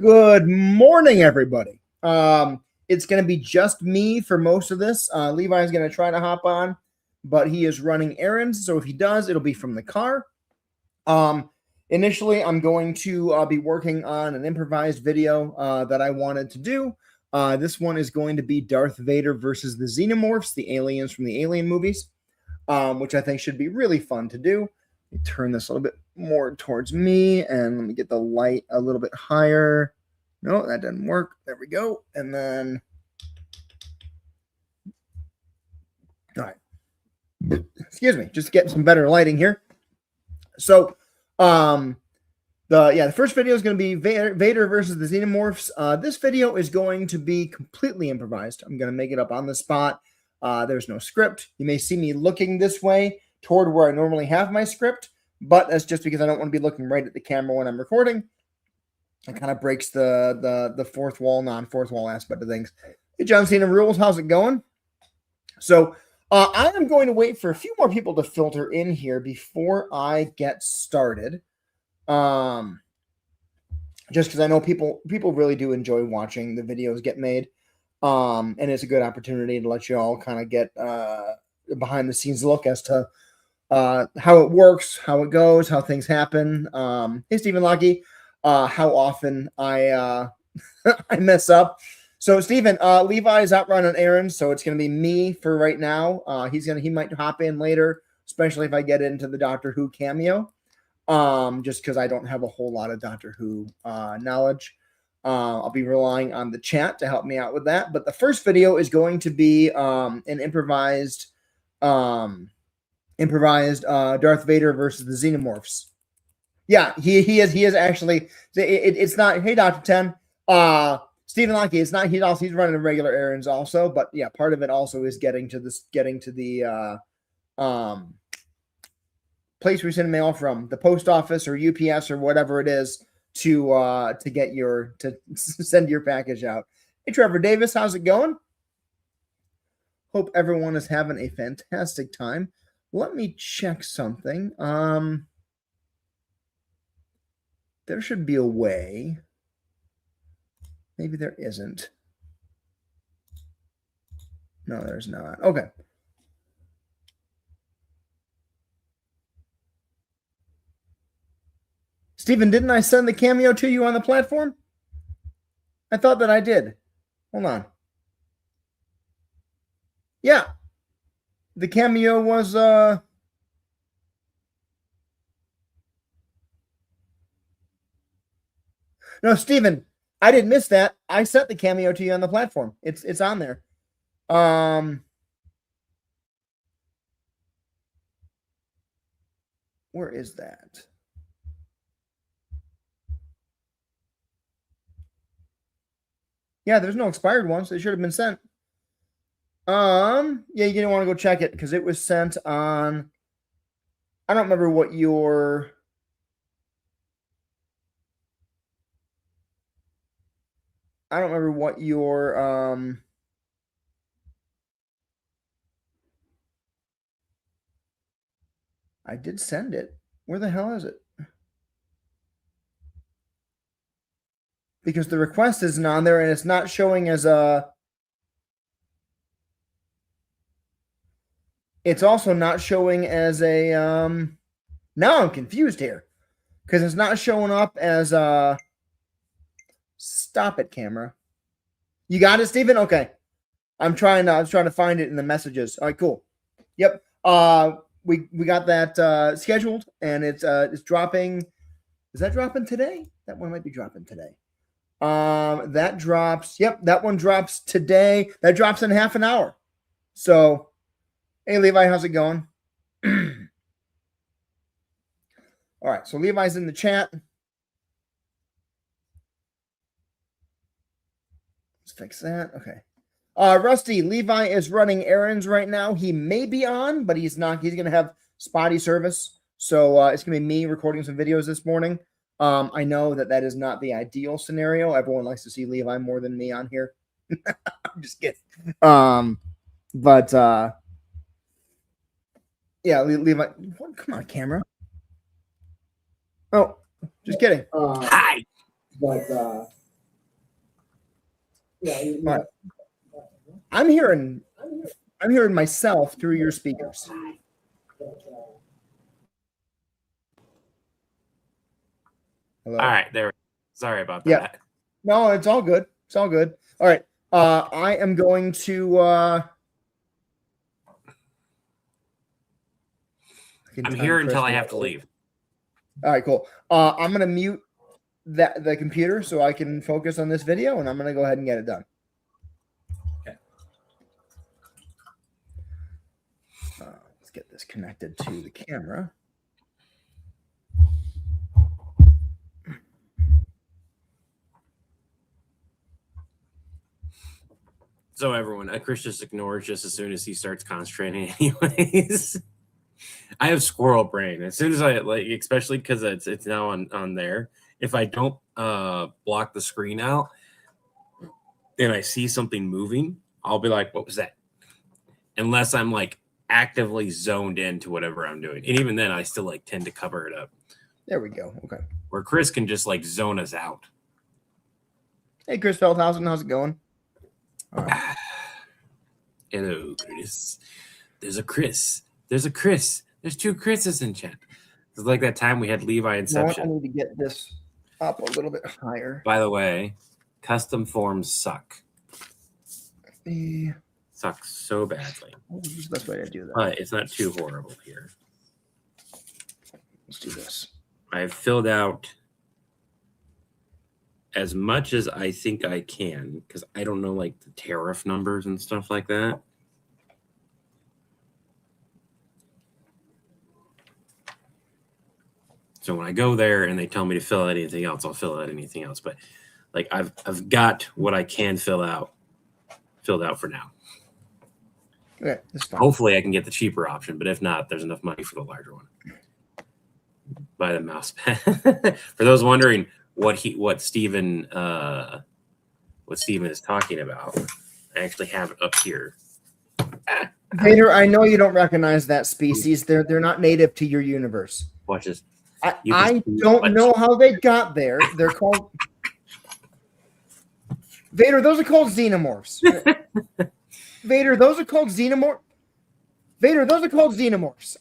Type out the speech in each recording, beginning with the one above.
Good morning, everybody. It's going to be just me for most of this. Levi's going to try to hop on, but he is running errands. So if he does, it'll be from the car. Initially, I'm going to be working on an improvised video that I wanted to do. This one is going to be Darth Vader versus the Xenomorphs, the aliens from the Alien movies, which I think should be really fun to do. Let me turn this a little bit more towards me, and let me get the light a little bit higher. No, that doesn't work. There we go. And then, all right. Excuse me, just getting some better lighting here. So, the first video is going to be Vader versus the Xenomorphs. This video is going to be completely improvised. I'm going to make it up on the spot. There's no script. You may see me looking this way toward where I normally have my script, but that's just because I don't want to be looking right at the camera when I'm recording. It kind of breaks the fourth wall, non-fourth wall aspect of things. Hey, John Cena Rules, how's it going? So I am going to wait for a few more people to filter in here before I get started. Just because I know people really do enjoy watching the videos get made. And it's a good opportunity to let you all kind of get behind the scenes look as to how it works, how it goes, how things happen. Hey, Stephen Lucky, how often I I mess up. So Stephen, Levi is out running errands, so it's going to be me for right now. He might hop in later, especially if I get into the Doctor Who cameo. Just because I don't have a whole lot of Doctor Who knowledge. I'll be relying on the chat to help me out with that. But the first video is going to be an improvised Darth Vader versus the Xenomorphs. Yeah, he is actually. It's not. Hey, Dr. 10. Stephen Locke, it's not. He's running regular errands also, but yeah, part of it also is getting to the place we send mail from, the post office or UPS or whatever it is, to send your package out. Hey, Trevor Davis, how's it going? Hope everyone is having a fantastic time. Let me check something. There should be a way. Maybe there isn't. No, there's not. Okay. Stephen, didn't I send the cameo to you on the platform? I thought that I did. Hold on. Yeah. The cameo was No, Stephen, I didn't miss that. I sent the cameo to you on the platform. It's on there. Where is that? Yeah, there's no expired ones. They should have been sent. Yeah, you didn't want to go check it because it was sent on. I don't remember what your. I did send it. Where the hell is it? Because the request isn't on there and it's not showing as a. It's also not showing as a. Now I'm confused here because it's not showing up as a. Stop it, camera. You got it, Stephen? Okay. I was trying to find it in the messages. All right, cool. Yep. We got that scheduled, and it's dropping. Is that dropping today? That one might be dropping today. That drops. Yep, that one drops today. That drops in half an hour. So, hey, Levi, how's it going? All right, so Levi's in the chat. Let's fix that. Okay. Rusty, Levi is running errands right now. He may be on, but he's not. He's going to have spotty service. So it's going to be me recording some videos this morning. I know that is not the ideal scenario. Everyone likes to see Levi more than me on here. I'm just kidding. But yeah, Levi. Come on, camera. Oh, just kidding. Hi. But All right. I'm hearing myself through your speakers. Hello? All right, there. Sorry about that. Yeah. No, it's all good. It's all good. All right. I am going to. I'm here until I have to leave. All right, cool. I'm gonna mute the computer so I can focus on this video, and I'm gonna go ahead and get it done. Okay. Let's get this connected to the camera. So everyone, Chris just ignores just as soon as he starts concentrating. Anyways, I have squirrel brain. As soon as I especially because it's now on there. If I don't block the screen out and I see something moving, I'll be like, "What was that?" Unless I'm actively zoned into whatever I'm doing, and even then, I still tend to cover it up. There we go. Okay. Where Chris can just zone us out. Hey, Chris Feldhausen, how's it going? All right. Hello, Chris. There's a Chris. There's a Chris. There's two Chris's in chat. It's like that time we had Levi Inception. I need to get this up a little bit higher. By the way, custom forms suck. Suck so badly. What's the best way to do that? But it's not too horrible here. Let's do this. I've filled out as much as I think I can because I don't know the tariff numbers and stuff like that. So when I go there and they tell me to fill out anything else, I'll fill out anything else. But I've got what I can filled out for now. Okay, this is fine. Hopefully I can get the cheaper option, but if not, there's enough money for the larger one. Buy the mouse pad. For those wondering what Steven is talking about, I actually have it up here. Vader, I know you don't recognize that species. They're not native to your universe. Watch this. I don't know how they got there. They're called Vader. Those are called xenomorphs. Vader, those are called xenomorphs. Vader, those are called xenomorphs.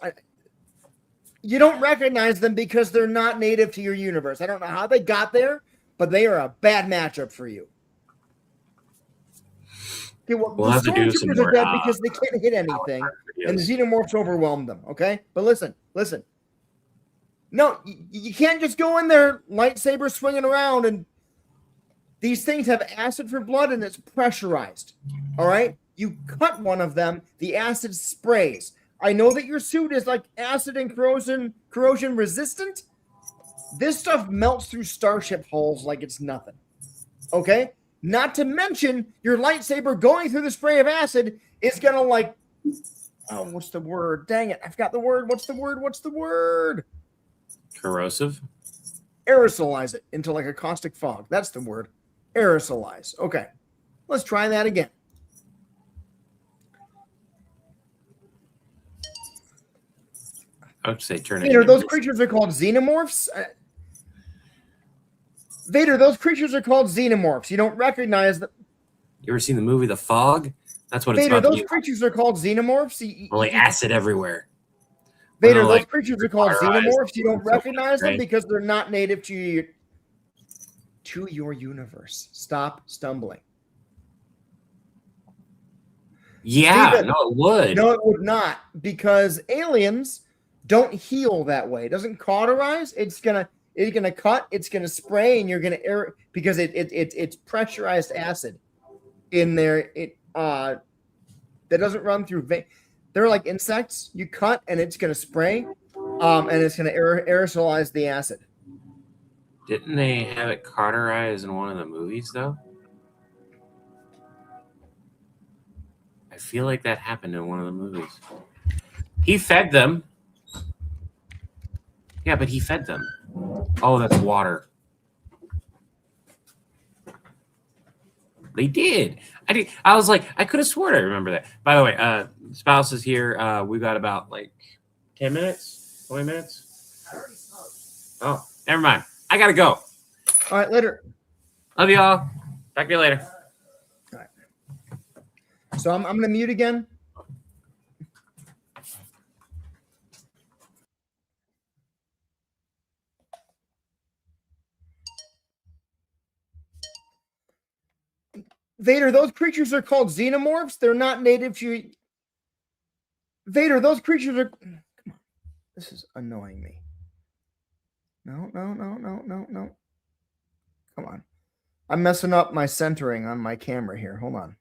You don't recognize them because they're not native to your universe. I don't know how they got there, but they are a bad matchup for you. Okay, well, we'll have to do some more, are dead because they can't hit anything, and the xenomorphs overwhelmed them. Okay, but listen. No, you can't just go in there, lightsaber swinging around, and these things have acid for blood, and it's pressurized. All right, you cut one of them, the acid sprays. I know that your suit is acid and corrosion resistant. This stuff melts through starship hulls like it's nothing. Okay? Not to mention your lightsaber going through the spray of acid is gonna what's the word? Dang it, I forgot the word. What's the word? Corrosive? Aerosolize it into a caustic fog. That's the word. Aerosolize. Okay. Let's try that again. I would say turn it. Vader, those creatures are called xenomorphs. Vader, those creatures are called xenomorphs. You don't recognize them. You ever seen the movie The Fog? That's what Vader, it's about. Those creatures are called xenomorphs. Only acid everywhere. Vader, those creatures are called xenomorphs. You don't recognize them because they're not native to your universe. Stop stumbling. Yeah, Steven, no, it would. No, it would not, because aliens don't heal that way. It doesn't cauterize. It's gonna cut. It's gonna spray, and you're gonna air because it's pressurized acid in there. That doesn't run through. They're like insects. You cut, and it's gonna spray, and it's gonna aerosolize the acid. Didn't they have it cauterized in one of the movies though? I feel like that happened in one of the movies. He fed them. Yeah, but he fed them. Oh, that's water. They did. I was like, I could have sworn I remember that. By the way, spouse is here. We got about 10 minutes, 20 minutes. Oh, never mind. I gotta go. All right, later. Love y'all. Talk to you later. So I'm going to mute again. Vader, those creatures are called xenomorphs. They're not native to Vader, those creatures are. Come on. This is annoying me. No. Come on. I'm messing up my centering on my camera here. Hold on.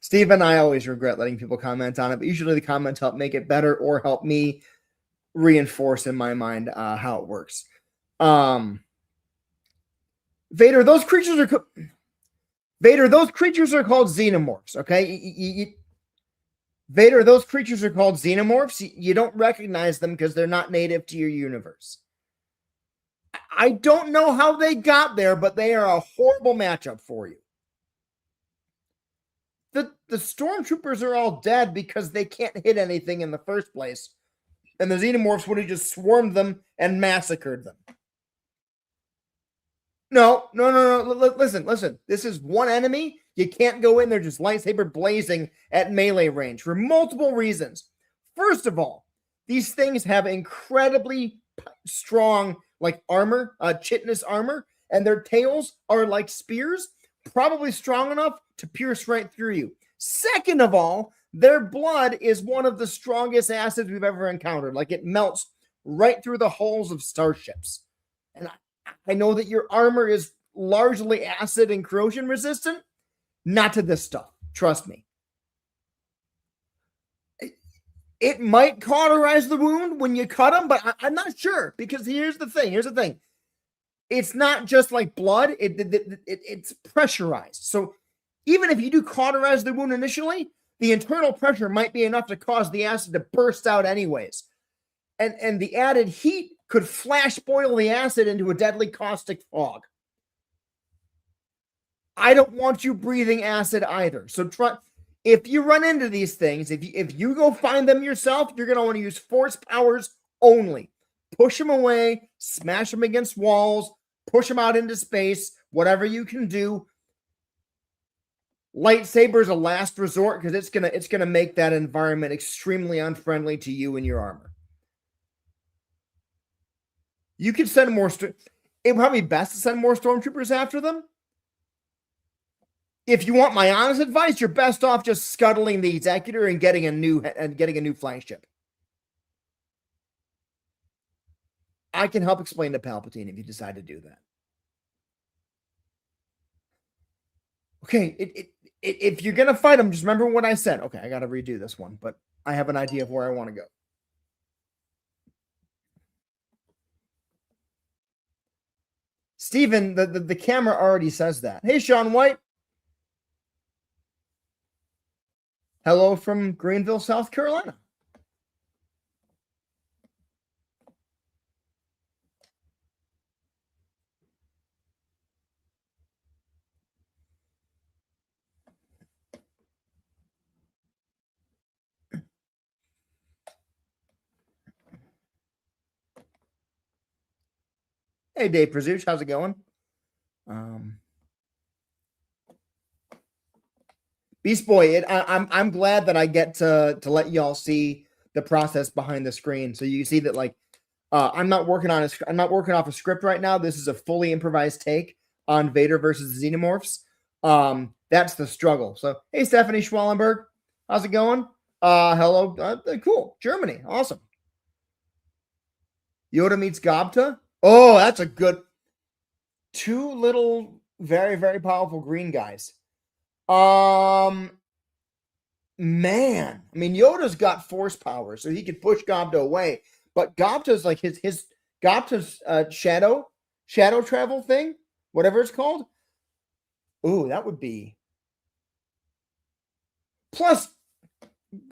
Steve and I always regret letting people comment on it, but usually the comments help make it better or help me reinforce in my mind how it works. Vader, those creatures are called xenomorphs. Okay, Vader, those creatures are called xenomorphs. You don't recognize them because they're not native to your universe. I don't know how they got there, but they are a horrible matchup for you. The stormtroopers are all dead because they can't hit anything in the first place. And the xenomorphs would have just swarmed them and massacred them. No. Listen. This is one enemy. You can't go in there just lightsaber blazing at melee range for multiple reasons. First of all, these things have incredibly strong like armor, chitinous armor, and their tails are like spears, probably strong enough to pierce right through you. Second of all, their blood is one of the strongest acids we've ever encountered. Like it melts right through the hulls of starships. And I know that your armor is largely acid and corrosion resistant. Not to this stuff. Trust me. It might cauterize the wound when you cut them, but I'm not sure because here's the thing. It's not just like blood. It's pressurized. So even if you do cauterize the wound initially, the internal pressure might be enough to cause the acid to burst out anyways. And the added heat could flash boil the acid into a deadly caustic fog. I don't want you breathing acid either. So try, if you run into these things, if you go find them yourself, you're going to want to use force powers only. Push them away, smash them against walls, push them out into space, whatever you can do. Lightsaber is a last resort because it's gonna make that environment extremely unfriendly to you and your armor. You could send more. It would probably be best to send more stormtroopers after them. If you want my honest advice, you're best off just scuttling the executor and getting a new flagship. I can help explain to Palpatine if you decide to do that. Okay, if you're gonna fight him, just remember what I said. Okay, I got to redo this one, but I have an idea of where I want to go. Steven, the camera already says that. Hey, Sean White. Hello from Greenville, South Carolina. Hey, Dave Prazuch, how's it going? Beast Boy, I'm glad that I get to let y'all see the process behind the screen, so you see that like I'm not working off a script right now. This is a fully improvised take on Vader versus the Xenomorphs. That's the struggle. So hey, Stephanie Schwallenberg, how's it going? Hello, cool, Germany, awesome. Yoda meets Gobta. Oh, that's a good. Two little, very, very powerful green guys. Man, I mean, Yoda's got force power, so he could push Gobta away. But Gobta's like his Gobta's shadow travel thing, whatever it's called. Ooh, that would be. Plus,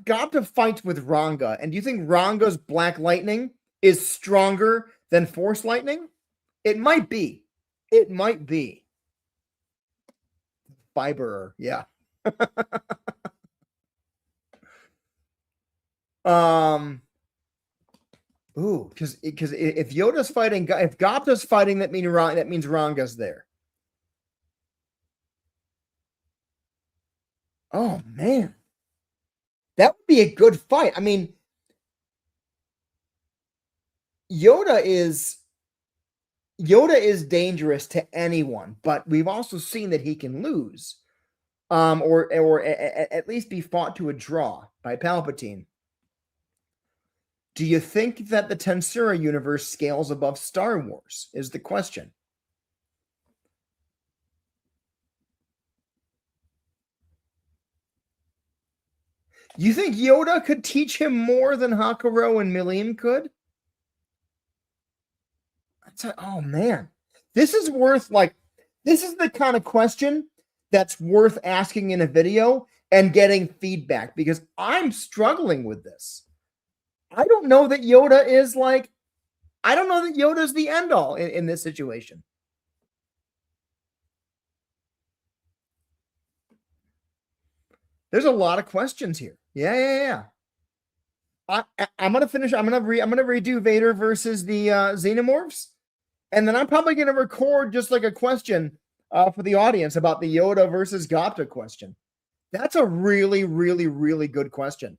Gobta fights with Ranga, and do you think Ranga's Black Lightning is stronger than Force Lightning? It might be. It might be. Fiberer, yeah. Um. Ooh, because if Yoda's fighting, if Gopta's fighting, that means Ranga's there. Oh man, that would be a good fight. I mean, Yoda is dangerous to anyone, but we've also seen that he can lose, or at least be fought to a draw by Palpatine. Do you think that the Tensura universe scales above Star Wars? Is the question. You think Yoda could teach him more than Hakuro and Milim could? Oh man, this is the kind of question that's worth asking in a video and getting feedback, because I'm struggling with this. I don't know that Yoda is the end all in this situation. There's a lot of questions here. Yeah. I'm gonna finish. I'm gonna redo Vader versus the Xenomorphs, and then I'm probably gonna record just like a question for the audience about the Yoda versus Gopta question. That's a really, really, really good question.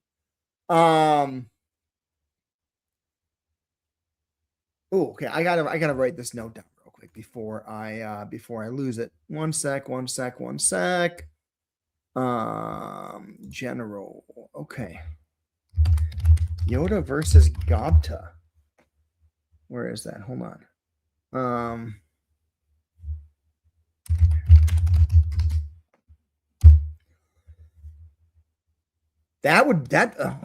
Oh, okay. I gotta write this note down real quick before I lose it. One sec. General. Okay. Yoda versus Gopta. Where is that? Hold on.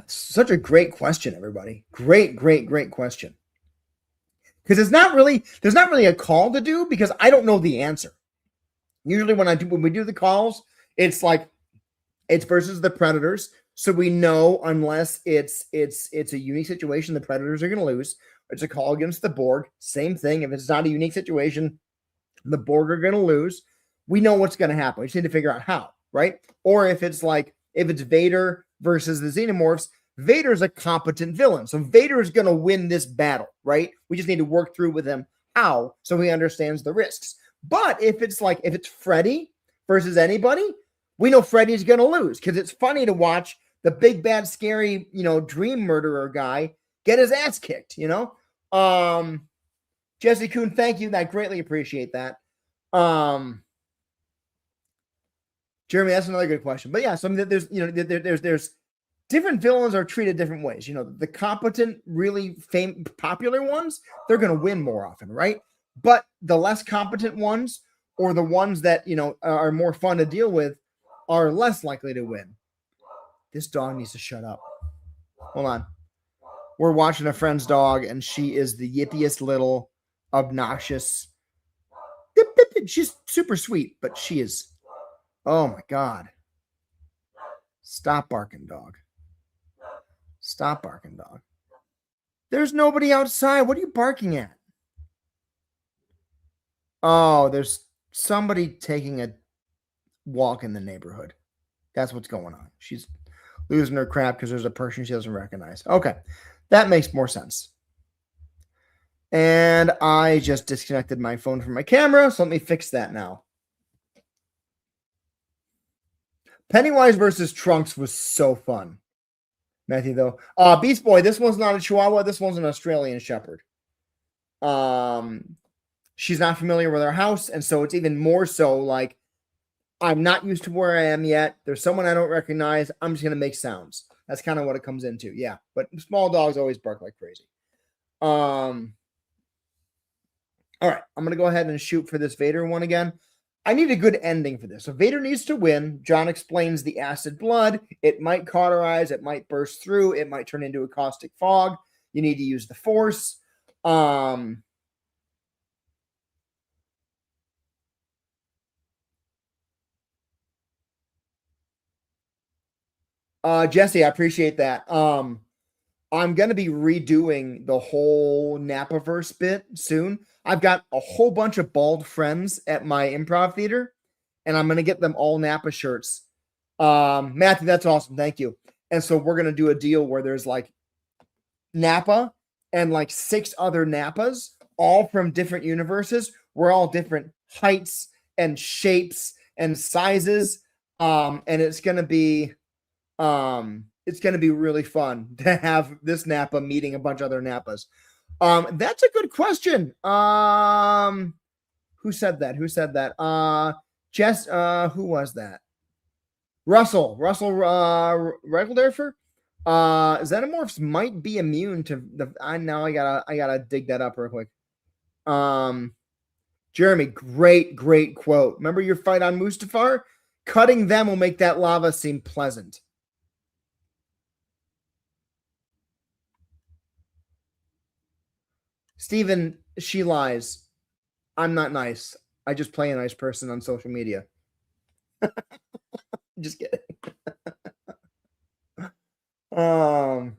Such a great question, everybody. Great question. Because there's not really a call to do, because I don't know the answer. Usually when we do the calls, it's like it's versus the Predators. So we know, unless it's a unique situation, the Predators are going to lose. It's a call against the Borg. Same thing. If it's not a unique situation, the Borg are going to lose. We know what's going to happen. We just need to figure out how, right? Or if it's Vader versus the Xenomorphs, Vader's a competent villain. So Vader is going to win this battle, right? We just need to work through with him how, so he understands the risks. But if it's Freddy versus anybody, we know Freddy's going to lose, because it's funny to watch the big, bad, scary, dream murderer guy get his ass kicked, Jesse Kuhn, thank you. I greatly appreciate that. Jeremy, that's another good question. But yeah, there's different villains are treated different ways. The competent, really popular ones, they're going to win more often, right? But the less competent ones, or the ones that, are more fun to deal with, are less likely to win. This dog needs to shut up. Hold on. We're watching a friend's dog, and she is the yippiest little obnoxious. She's super sweet, but she is. Oh my God. Stop barking, dog. Stop barking, dog. There's nobody outside. What are you barking at? Oh, there's somebody taking a walk in the neighborhood. That's what's going on. She's losing her crap because there's a person she doesn't recognize. Okay, that makes more sense. And I just disconnected my phone from my camera, so let me fix that now. Pennywise versus Trunks was so fun, Matthew, though. Beast Boy, this one's not a Chihuahua. This one's an Australian Shepherd. She's not familiar with our house, and so it's even more so like, I'm not used to where I am yet. There's someone I don't recognize. I'm just going to make sounds. That's kind of what it comes into. Yeah, but small dogs always bark like crazy. All right, I'm going to go ahead and shoot for this Vader one again. I need a good ending for this. So Vader needs to win. John explains the acid blood. It might cauterize. It might burst through. It might turn into a caustic fog. You need to use the Force. Jesse, I appreciate that. I'm going to be redoing the whole Napaverse bit soon. I've got a whole bunch of bald friends at my improv theater, and I'm going to get them all Napa shirts. Matthew, that's awesome. Thank you. And so we're going to do a deal where there's like Nappa and like 6 other Nappas, all from different universes. We're all different heights and shapes and sizes. And it's going to be really fun to have this Nappa meeting a bunch of other Nappas. That's a good question. Who said that? Who said that? Jess, who was that? Russell Regeldorfer. Xenomorphs might be immune to the. I gotta dig that up real quick. Jeremy, great quote. Remember your fight on Mustafar? Cutting them will make that lava seem pleasant. Steven, she lies. I'm not nice. I just play a nice person on social media. Just kidding. All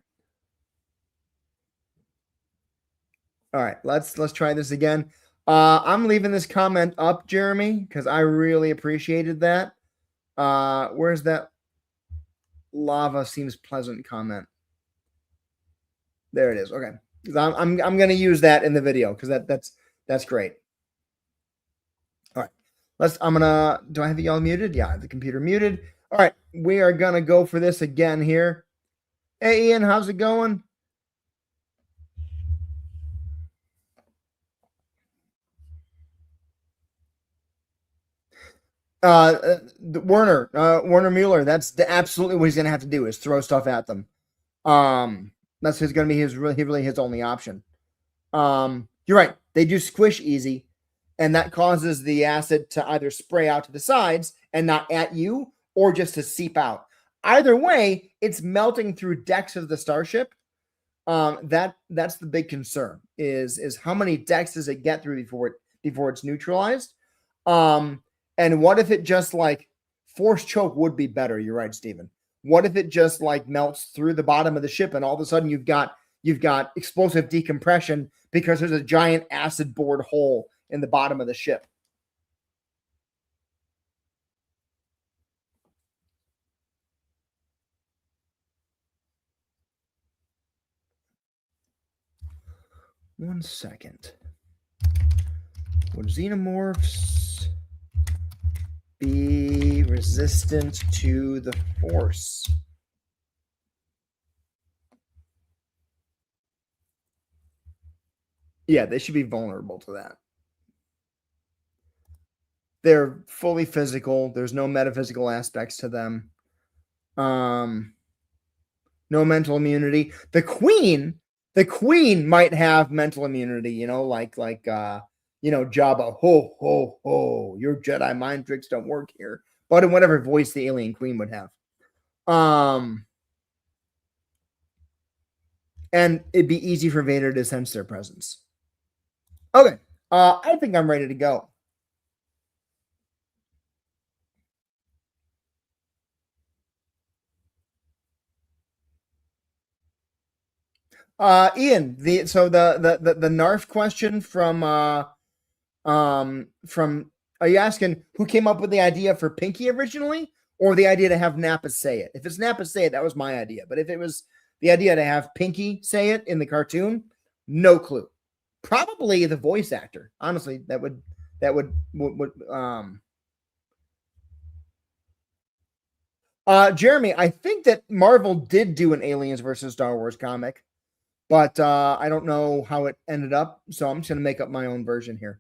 right, let's try this again. I'm leaving this comment up, Jeremy, because I really appreciated that. Where's that lava seems pleasant comment? There it is. Okay. I'm gonna use that in the video because that's great. All right. Do I have y'all muted? Yeah, I have the computer muted. All right, we are gonna go for this again here. Hey Ian, how's it going? Werner Mueller. That's absolutely what he's gonna have to do is throw stuff at them. That's gonna be really his only option. You're right. They do squish easy, and that causes the acid to either spray out to the sides and not at you, or just to seep out. Either way, it's melting through decks of the starship. That's the big concern is how many decks does it get through before it's neutralized? And what if it just like force choke would be better? You're right, Steven. What if it just like melts through the bottom of the ship and all of a sudden you've got explosive decompression because there's a giant acid bored hole in the bottom of the ship? One second. Would xenomorphs be resistant to the Force? Yeah, they should be vulnerable to that. They're fully physical. There's no metaphysical aspects to them. No mental immunity. The queen might have mental immunity, like Jabba, ho, ho, ho, your Jedi mind tricks don't work here. But in whatever voice the alien queen would have. And it'd be easy for Vader to sense their presence. Okay. I think I'm ready to go. Ian, the Narf question from are you asking who came up with the idea for Pinky originally, or the idea to have Nappa say it? If it's Nappa say it, that was my idea. But if it was the idea to have Pinky say it in the cartoon, no clue. Probably the voice actor. Honestly, that would Jeremy, I think that Marvel did do an Aliens versus Star Wars comic, but I don't know how it ended up, so I'm just going to make up my own version here.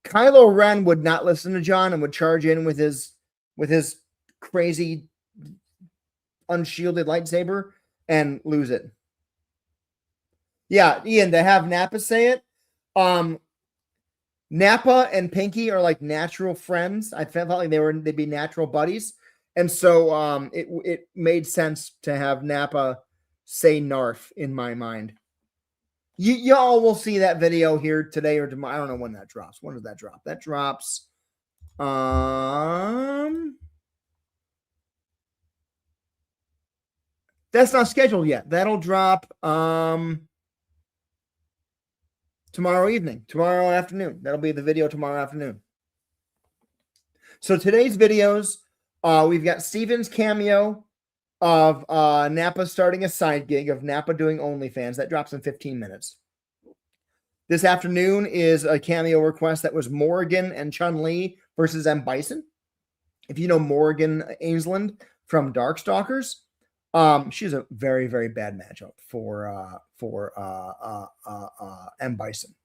Kylo Ren would not listen to John and would charge in with his crazy unshielded lightsaber and lose it. Yeah, Ian, to have Nappa say it. Nappa and Pinky are like natural friends. I felt like they'd be natural buddies. And so it made sense to have Nappa say Narf in my mind. Y'all will see that video here today or tomorrow. I don't know when that drops. When does that drop? That drops. That's not scheduled yet. That'll drop tomorrow evening, tomorrow afternoon. That'll be the video tomorrow afternoon. So today's videos We've got Steven's cameo of Nappa starting a side gig of Nappa doing OnlyFans. That drops in 15 minutes. This afternoon is a cameo request that was Morrigan and Chun-Li versus M. Bison. If you know Morrigan Ainsland from Darkstalkers, she's a very, very bad matchup for M. Bison.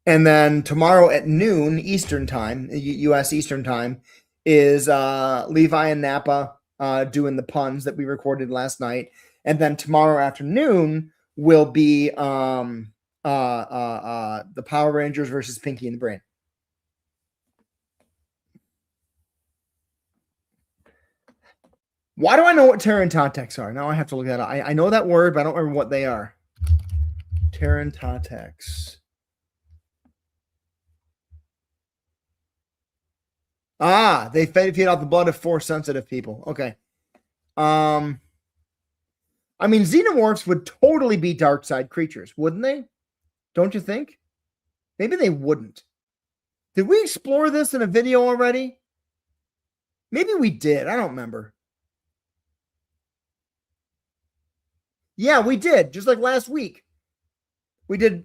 And then tomorrow at noon Eastern time, U.S. Eastern time, is Levi and Nappa doing the puns that we recorded last night. And then tomorrow afternoon will be the Power Rangers versus Pinky and the Brain. Why do I know what Tarantatex are? Now I have to look that up. I know that word, but I don't remember what they are. Tarantatex. Ah, they feed off the blood of Force sensitive people. Okay. I mean, xenomorphs would totally be dark side creatures, wouldn't they? Don't you think? Maybe they wouldn't. Did we explore this in a video already? Maybe we did. I don't remember. Yeah, we did. Just like last week. We did.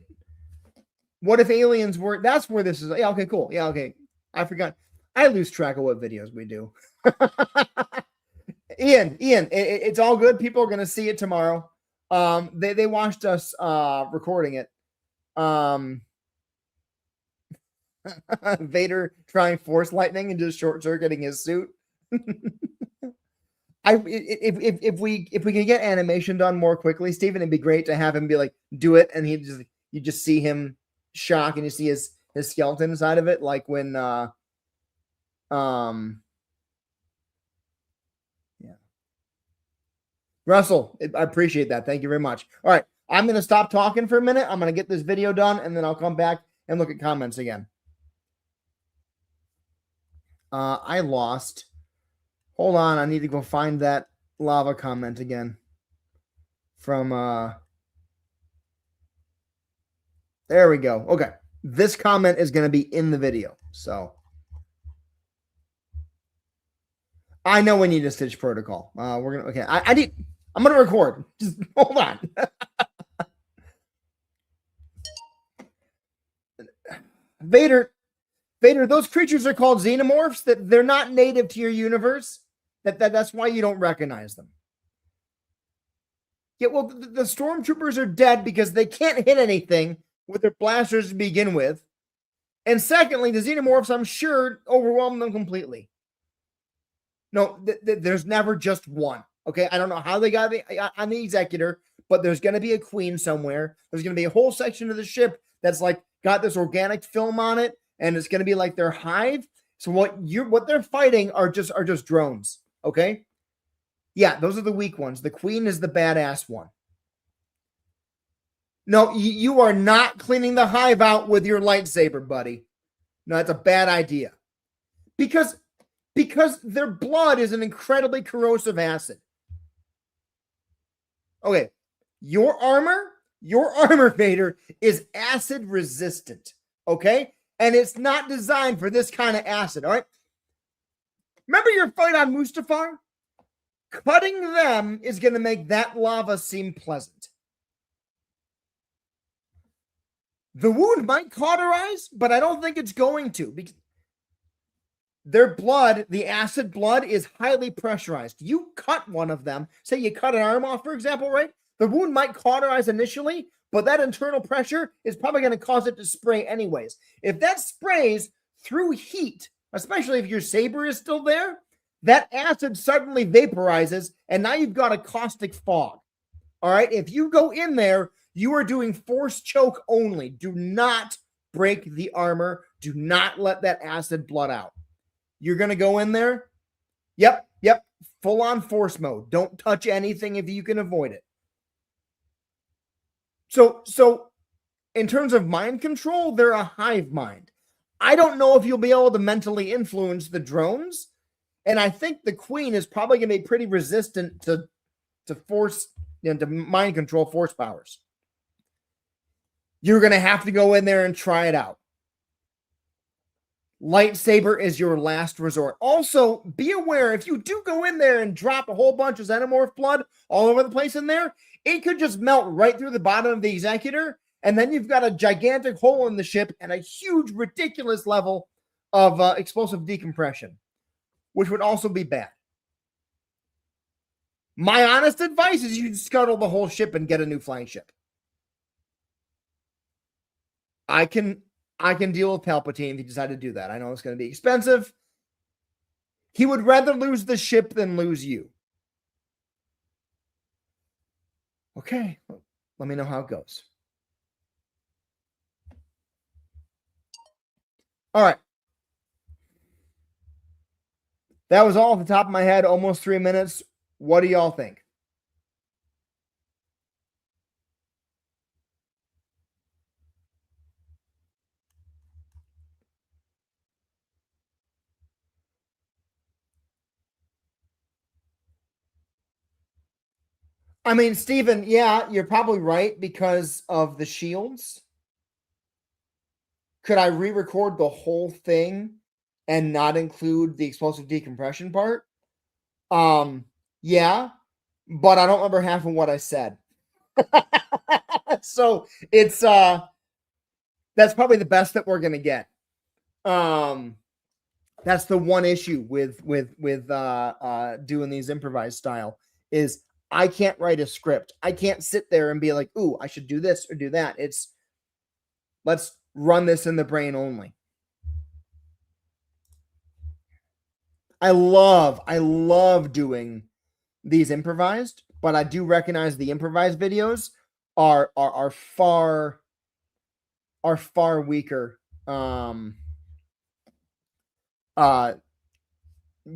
What if aliens were? That's where this is. Yeah, okay, cool. Yeah, okay. I forgot. I lose track of what videos we do. Ian, it's all good. People are going to see it tomorrow. They watched us recording it. Vader trying force lightning and just short circuiting his suit. If we could get animation done more quickly, Steven, it'd be great to have him be like, do it, and you just see him shock and you see his skeleton inside of it, like when yeah. Russell, I appreciate that. Thank you very much. All right, I'm gonna stop talking for a minute. I'm gonna get this video done, and then I'll come back and look at comments again. I lost. Hold on, I need to go find that lava comment again. From there we go. Okay. This comment is going to be in the video. So I know we need a Stitch protocol. We're gonna okay. I'm gonna record. Just hold on. Vader, those creatures are called xenomorphs, that they're not native to your universe. That's why you don't recognize them. Yeah, well, the stormtroopers are dead because they can't hit anything with their blasters to begin with. And secondly, the xenomorphs, I'm sure, overwhelm them completely. No, there's never just one. Okay, I don't know how they got on the Executor, but there's going to be a queen somewhere. There's going to be a whole section of the ship that's like got this organic film on it, and it's going to be like their hive. So what they're fighting are just drones. Okay, yeah, those are the weak ones. The queen is the badass one. No, you are not cleaning the hive out with your lightsaber, buddy. No, that's a bad idea. Because their blood is an incredibly corrosive acid. Okay, your armor, Vader, is acid resistant. Okay? And it's not designed for this kind of acid, all right? Remember your fight on Mustafar? Cutting them is going to make that lava seem pleasant. The wound might cauterize, but I don't think it's going to, because their blood, the acid blood, is highly pressurized. You cut one of them, say you cut an arm off, for example, right? The wound might cauterize initially, but that internal pressure is probably going to cause it to spray anyways. If that sprays through heat, especially if your saber is still there, that acid suddenly vaporizes, and now you've got a caustic fog. All right? If you go in there, you are doing force choke only. Do not break the armor. Do not let that acid blood out. You're going to go in there? Yep. Full on force mode. Don't touch anything if you can avoid it. So in terms of mind control, they're a hive mind. I don't know if you'll be able to mentally influence the drones. And I think the queen is probably going to be pretty resistant to force, to mind control force powers. You're going to have to go in there and try it out. lightsaber is your last resort. Also, be aware if you do go in there and drop a whole bunch of Xenomorph blood all over the place in there, it could just melt right through the bottom of the Executor, and then you've got a gigantic hole in the ship and a huge, ridiculous level of explosive decompression, which would also be bad. My honest advice is you scuttle the whole ship and get a new flying ship. I can deal with Palpatine if he decided to do that. I know it's going to be expensive. He would rather lose the ship than lose you. Okay, let me know how it goes. All right. That was all off the top of my head, almost 3 minutes. What do y'all think? I mean, Steven, yeah, you're probably right because of the shields. Could I re-record the whole thing and not include the explosive decompression part? Yeah, but I don't remember half of what I said. So it's that's probably the best that we're gonna get. That's the one issue with doing these improvised style is I can't write a script. I can't sit there and be like, ooh, I should do this or do that. It's let's run this in the brain only. I love doing these improvised, but I do recognize the improvised videos are far weaker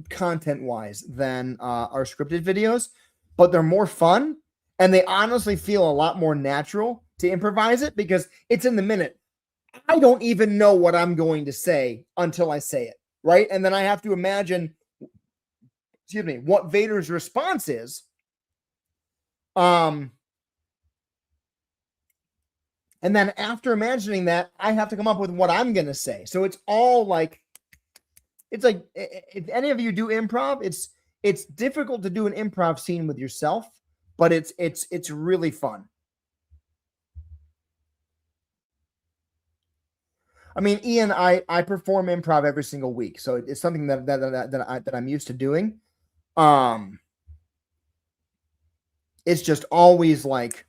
content wise than our scripted videos, but they're more fun and they honestly feel a lot more natural to improvise it because it's in the minute. I don't even know what I'm going to say until I say it, right? And then I have to imagine, excuse me, what Vader's response is. And then after imagining that, I have to come up with what I'm going to say. So it's all like, it's like, if any of you do improv, it's difficult to do an improv scene with yourself, but it's really fun. I mean, Ian, I perform improv every single week, so it's something that I'm used to doing. It's just always like,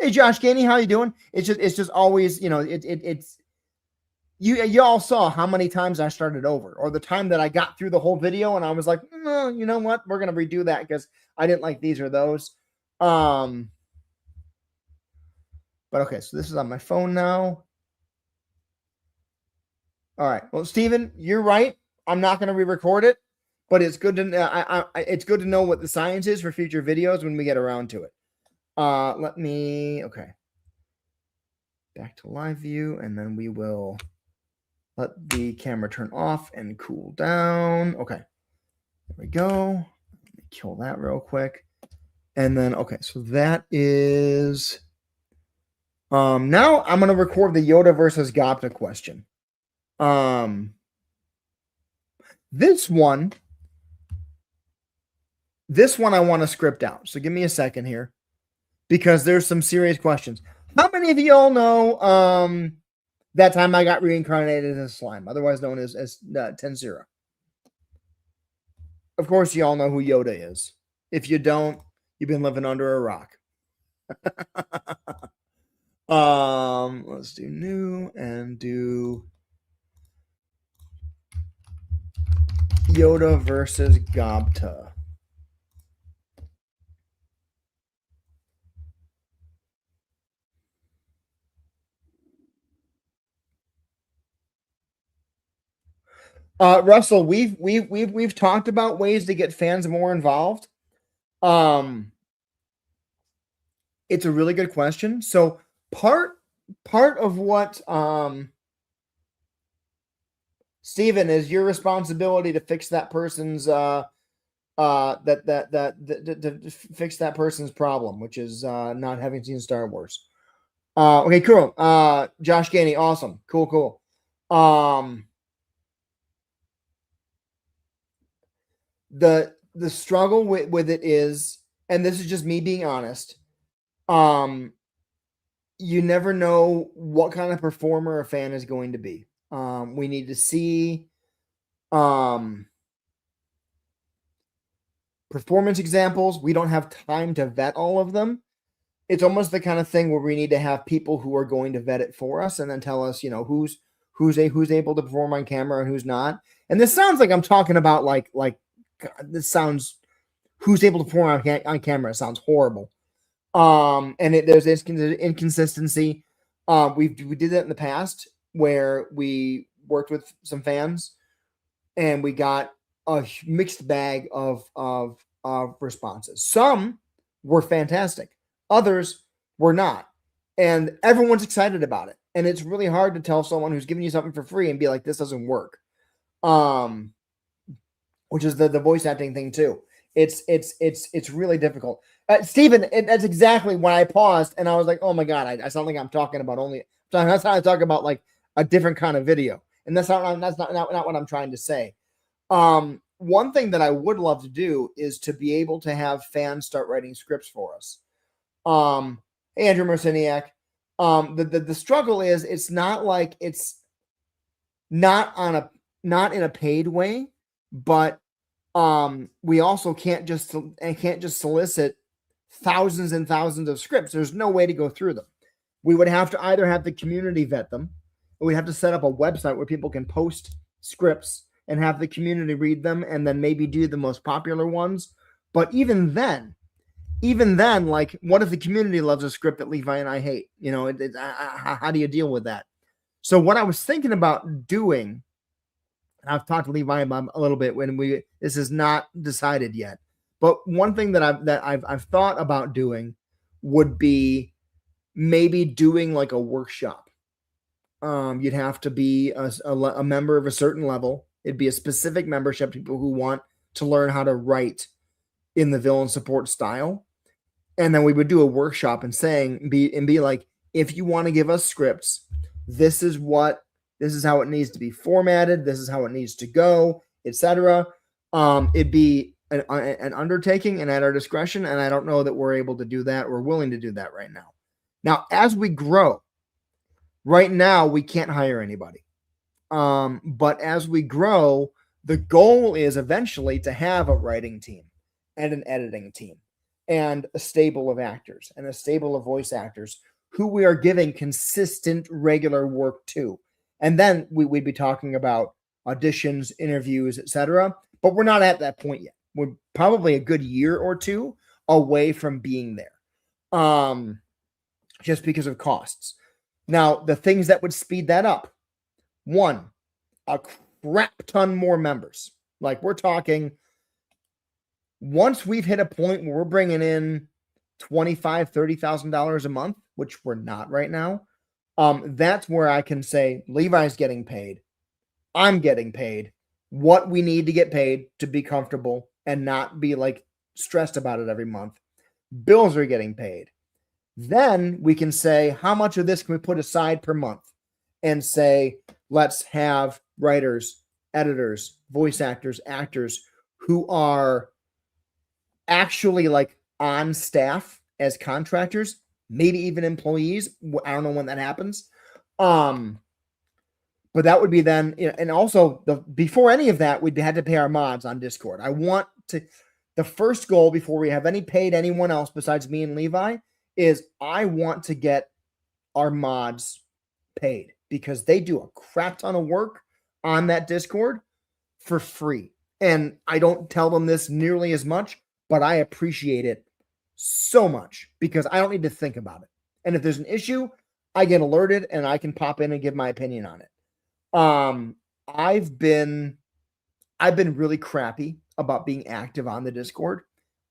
hey, Josh Gainey, how you doing? It's just always, you know, it's you all saw how many times I started over, or the time that I got through the whole video and I was like, no, you know what? We're gonna redo that because I didn't like these or those. But okay, so this is on my phone now. All right. Well, Steven, you're right. I'm not going to re-record it, but it's good to it's good to know what the science is for future videos when we get around to it. Okay. Back to live view, and then we will let the camera turn off and cool down. Okay. There we go. Let me kill that real quick. And then, okay, so that is now I'm going to record the Yoda versus Gopta question. This one I want to script out. So give me a second here because there's some serious questions. How many of you all know that time I got reincarnated as a slime, otherwise known as Tensura? Of course, you all know who Yoda is. If you don't, you've been living under a rock. Let's do new and do Yoda versus Gopta. Russell, we've talked about ways to get fans more involved. It's a really good question. So part of what Steven is your responsibility to fix that person's to fix that person's problem, which is not having seen Star Wars. Okay, cool. Josh Gainey, awesome. Cool. the struggle with it is, and this is just me being honest, you never know what kind of performer a fan is going to be. We need to see performance examples. We don't have time to vet all of them. It's almost the kind of thing where we need to have people who are going to vet it for us and then tell us, who's able to perform on camera and who's not. And this sounds like I'm talking about like God, this sounds, who's able to perform on camera sounds horrible. There's this inconsistency. We did that in the past where we worked with some fans and we got a mixed bag of responses. Some were fantastic, others were not, and everyone's excited about it. And it's really hard to tell someone who's giving you something for free and be like, this doesn't work. Which is the voice acting thing too. It's really difficult. Stephen, that's exactly when I paused and I was like, oh my God, I sound like I'm talking about that's how I talk about like a different kind of video. And that's not what I'm trying to say. One thing that I would love to do is to be able to have fans start writing scripts for us. Hey, Andrew Merciniak. The struggle is it's not like it's not in a paid way, but we also can't just solicit thousands and thousands of scripts. There's no way to go through them. We would have to either have the community vet them, or we'd have to set up a website where people can post scripts and have the community read them and then maybe do the most popular ones. But even then, like, what if the community loves a script that Levi and I hate? How do you deal with that? So what I was thinking about doing, and I've talked to Levi about a little bit this is not decided yet, but one thing that I've thought about doing would be maybe doing like a workshop. You'd have to be a member of a certain level. It'd be a specific membership, people who want to learn how to write in the villain support style. And then we would do a workshop and be like, if you want to give us scripts, this is how it needs to be formatted. This is how it needs to go, etc. It'd be an undertaking and at our discretion. And I don't know that we're able to do that. We're willing to do that right now. Now, as we grow, right now, we can't hire anybody. But as we grow, the goal is eventually to have a writing team and an editing team and a stable of actors and a stable of voice actors who we are giving consistent, regular work to. And then we'd be talking about auditions, interviews, etc. But we're not at that point yet. We're probably a good year or two away from being there, just because of costs. Now, the things that would speed that up: one, a crap ton more members. Like, we're talking, once we've hit a point where we're bringing in $25,000, $30,000 a month, which we're not right now, that's where I can say Levi's getting paid, I'm getting paid what we need to get paid to be comfortable and not be like stressed about it every month. Bills are getting paid. Then we can say, how much of this can we put aside per month? And say, let's have writers, editors, voice actors, actors who are actually like on staff as contractors, maybe even employees. I don't know when that happens. But that would be then, and also before any of that, we'd had to pay our mods on Discord. The first goal before we have paid anyone else besides me and Levi is I want to get our mods paid, because they do a crap ton of work on that Discord for free. And I don't tell them this nearly as much, but I appreciate it so much because I don't need to think about it. And if there's an issue, I get alerted and I can pop in and give my opinion on it. I've been really crappy about being active on the Discord.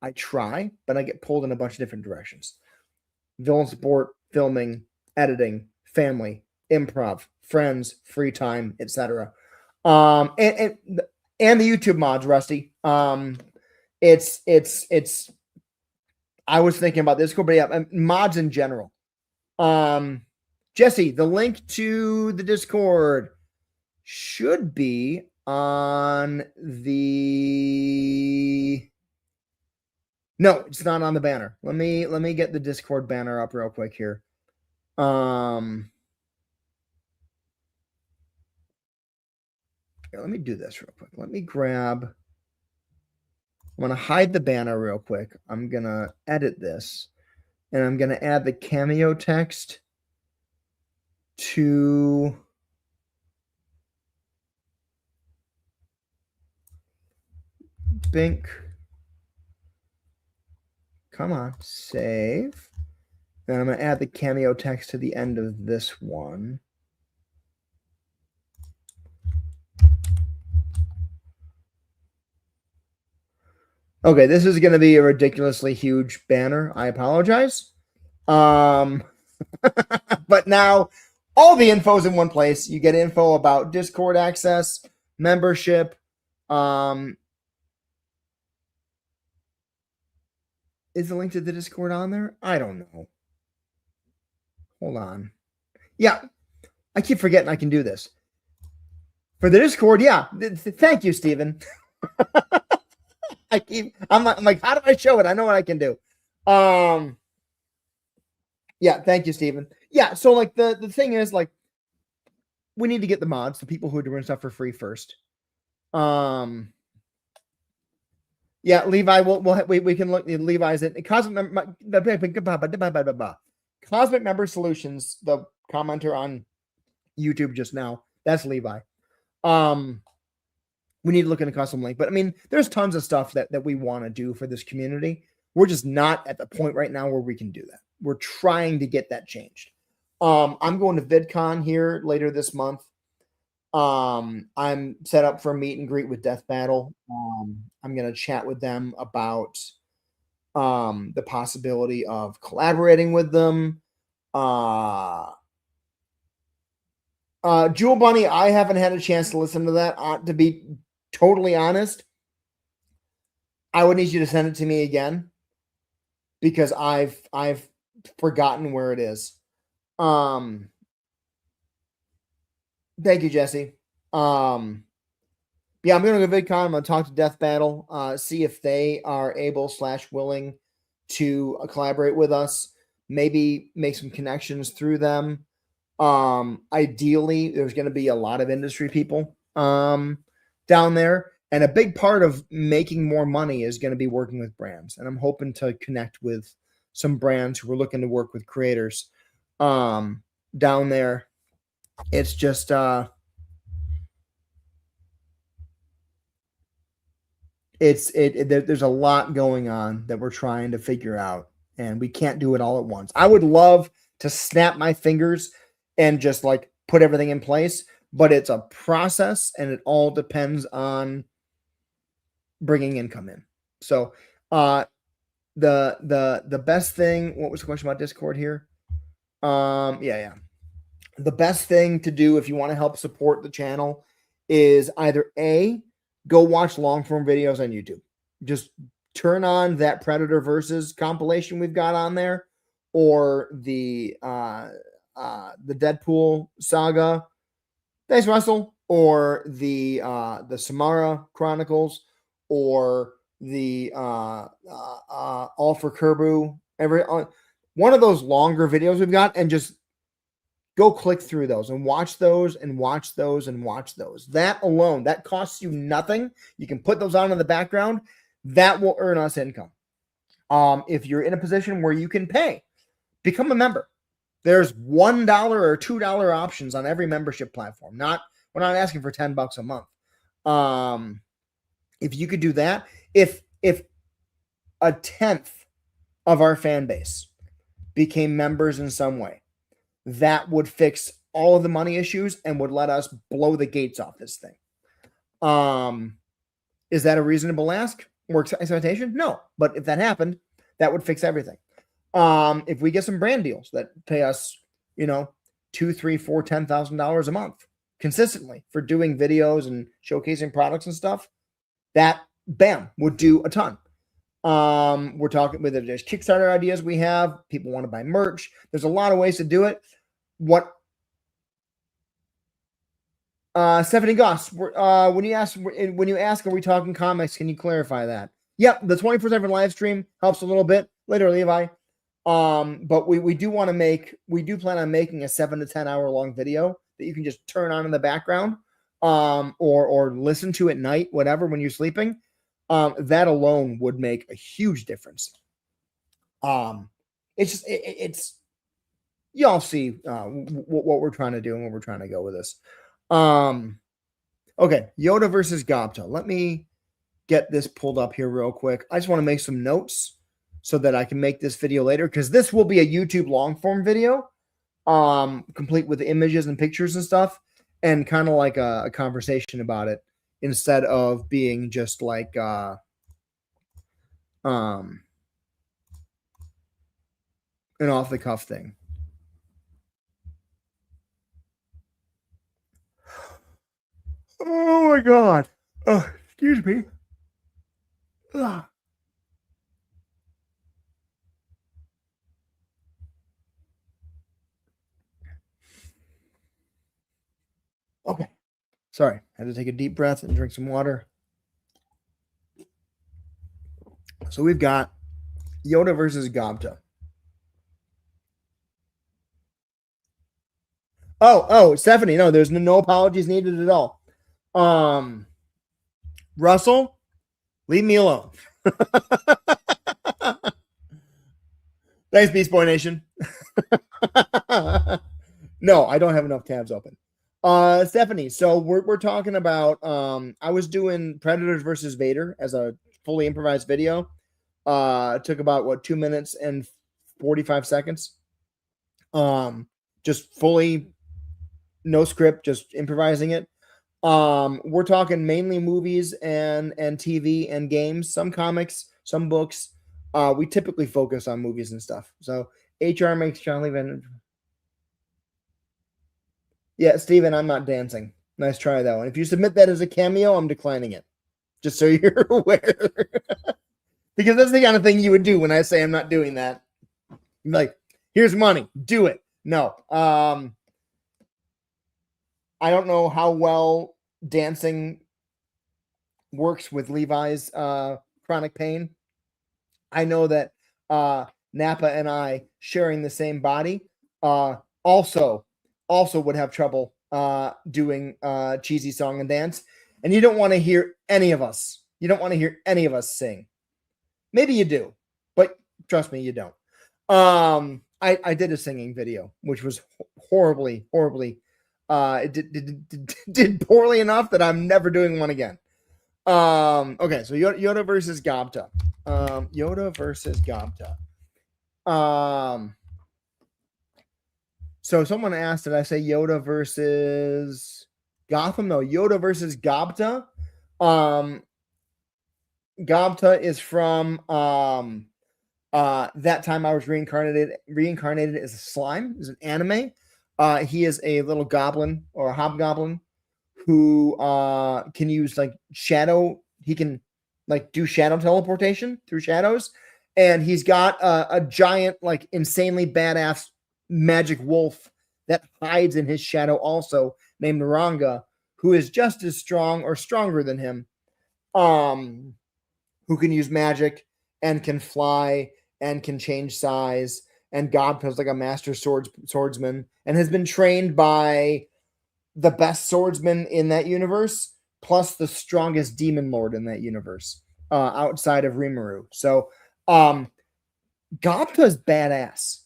I try, but I get pulled in a bunch of different directions. Villain support, filming, editing, family, improv, friends, free time, etc. And the YouTube mods, Rusty. It's I was thinking about this, but yeah, mods in general. Jesse, the link to the Discord should be on the... No, it's not on the banner. Let me get the Discord banner up real quick here. Here, let me do this real quick. Let me grab... I'm going to hide the banner real quick. I'm going to edit this. And I'm going to add the Cameo text to... Bink. Come on. Save. Then I'm going to add the Cameo text to the end of this one. Okay, this is going to be a ridiculously huge banner. I apologize. But now all the info's in one place. You get info about Discord access, membership. Is the link to the Discord on there? I don't know. Hold on. Yeah, I keep forgetting I can do this. For the Discord, yeah. Thank you, Steven. I'm like, how do I show it? I know what I can do. Yeah, thank you, Steven. Yeah, so like the thing is, like, we need to get the mods, the people who are doing stuff for free first. Yeah, Levi, we can look. Levi's it. Cosmic Member Solutions, the commenter on YouTube just now. That's Levi. We need to look in a custom link, but I mean, there's tons of stuff that we want to do for this community. We're just not at the point right now where we can do that. We're trying to get that changed. I'm going to VidCon here later this month. I'm set up for a meet and greet with Death Battle. I'm going to chat with them about the possibility of collaborating with them. Jewel Bunny, I haven't had a chance to listen to that. To be totally honest, I would need you to send it to me again because I've forgotten where it is. Thank you, Jesse. Yeah, I'm going to go to VidCon. I'm going to talk to Death Battle, see if they are able/willing to collaborate with us, maybe make some connections through them. Ideally, there's going to be a lot of industry people down there. And a big part of making more money is going to be working with brands. And I'm hoping to connect with some brands who are looking to work with creators down there. It's just there's a lot going on that we're trying to figure out, and we can't do it all at once. I would love to snap my fingers and just like put everything in place, but it's a process and it all depends on bringing income in. So the best thing, what was the question about Discord here? Yeah. The best thing to do if you want to help support the channel is either A, go watch long form videos on YouTube. Just turn on that Predator Versus compilation we've got on there, or the Deadpool saga. Thanks, Russell. Or the Samara Chronicles, or the All for Kerbu. One of those longer videos we've got, and just go click through those and watch those and watch those and watch those. That alone, that costs you nothing. You can put those on in the background. That will earn us income. If you're in a position where you can pay, become a member. There's $1 or $2 options on every membership platform. We're not asking for $10 a month. If you could do that, if a 10th of our fan base became members in some way, that would fix all of the money issues and would let us blow the gates off this thing. Is that a reasonable ask or expectation? No, but if that happened, that would fix everything. If we get some brand deals that pay us, $2,000, $3,000, $4,000, $10,000 a month consistently for doing videos and showcasing products and stuff, that would do a ton. We're talking with there's Kickstarter ideas we have. People want to buy merch. There's a lot of ways to do it. What Stephanie Goss, when you ask, are we talking comics? Can you clarify that? Yep, the 24/7 live stream helps a little bit later, Levi. But we do plan on making a 7 to 10 hour long video that you can just turn on in the background, or listen to at night, whatever, when you're sleeping. That alone would make a huge difference. It's just, it's y'all see what we're trying to do and where we're trying to go with this. Okay, Yoda versus Gobta. Let me get this pulled up here real quick. I just want to make some notes so that I can make this video later, because this will be a YouTube long form video, complete with images and pictures and stuff, and kind of like a conversation about it, instead of being just like an off the cuff thing. Oh my god. Oh, excuse me. Ugh. Okay. Sorry. I had to take a deep breath and drink some water. So we've got Yoda versus Gobta. Oh, Stephanie, no, there's no apologies needed at all. Russell, leave me alone. Thanks, Beast Boy Nation. No, I don't have enough tabs open. Stephanie, so we're talking about, I was doing Predators versus Vader as a fully improvised video. It took about 2 minutes and 45 seconds. Just fully no script, just improvising it. We're talking mainly movies and TV and games, some comics, some books. We typically focus on movies and stuff. So HR makes John Levin. Yeah, Steven, I'm not dancing. Nice try, though. And if you submit that as a cameo, I'm declining it. Just so you're aware. Because that's the kind of thing you would do when I say I'm not doing that. I'm like, here's money. Do it. No. I don't know how well dancing works with Levi's chronic pain. I know that Napa and I, sharing the same body, also would have trouble doing cheesy song and dance. And you don't want to hear any of us. You don't want to hear any of us sing. Maybe you do, but trust me, you don't. I did a singing video, which was horribly. It did poorly enough that I'm never doing one again. Okay, so Yoda versus Gobta. Yoda versus Gobta. So someone asked, did I say Yoda versus Gotham? No, Yoda versus Gobta. Gobta is from That Time I Was Reincarnated as a Slime. Is an anime. He is a little goblin or a hobgoblin who can use like shadow. He can like do shadow teleportation through shadows, and he's got a giant, like insanely badass magic wolf that hides in his shadow, also named Ranga, who is just as strong or stronger than him. Who can use magic and can fly and can change size. And Gobta's like a master swordsman and has been trained by the best swordsman in that universe, plus the strongest demon lord in that universe, outside of Rimuru. So Gobta's badass.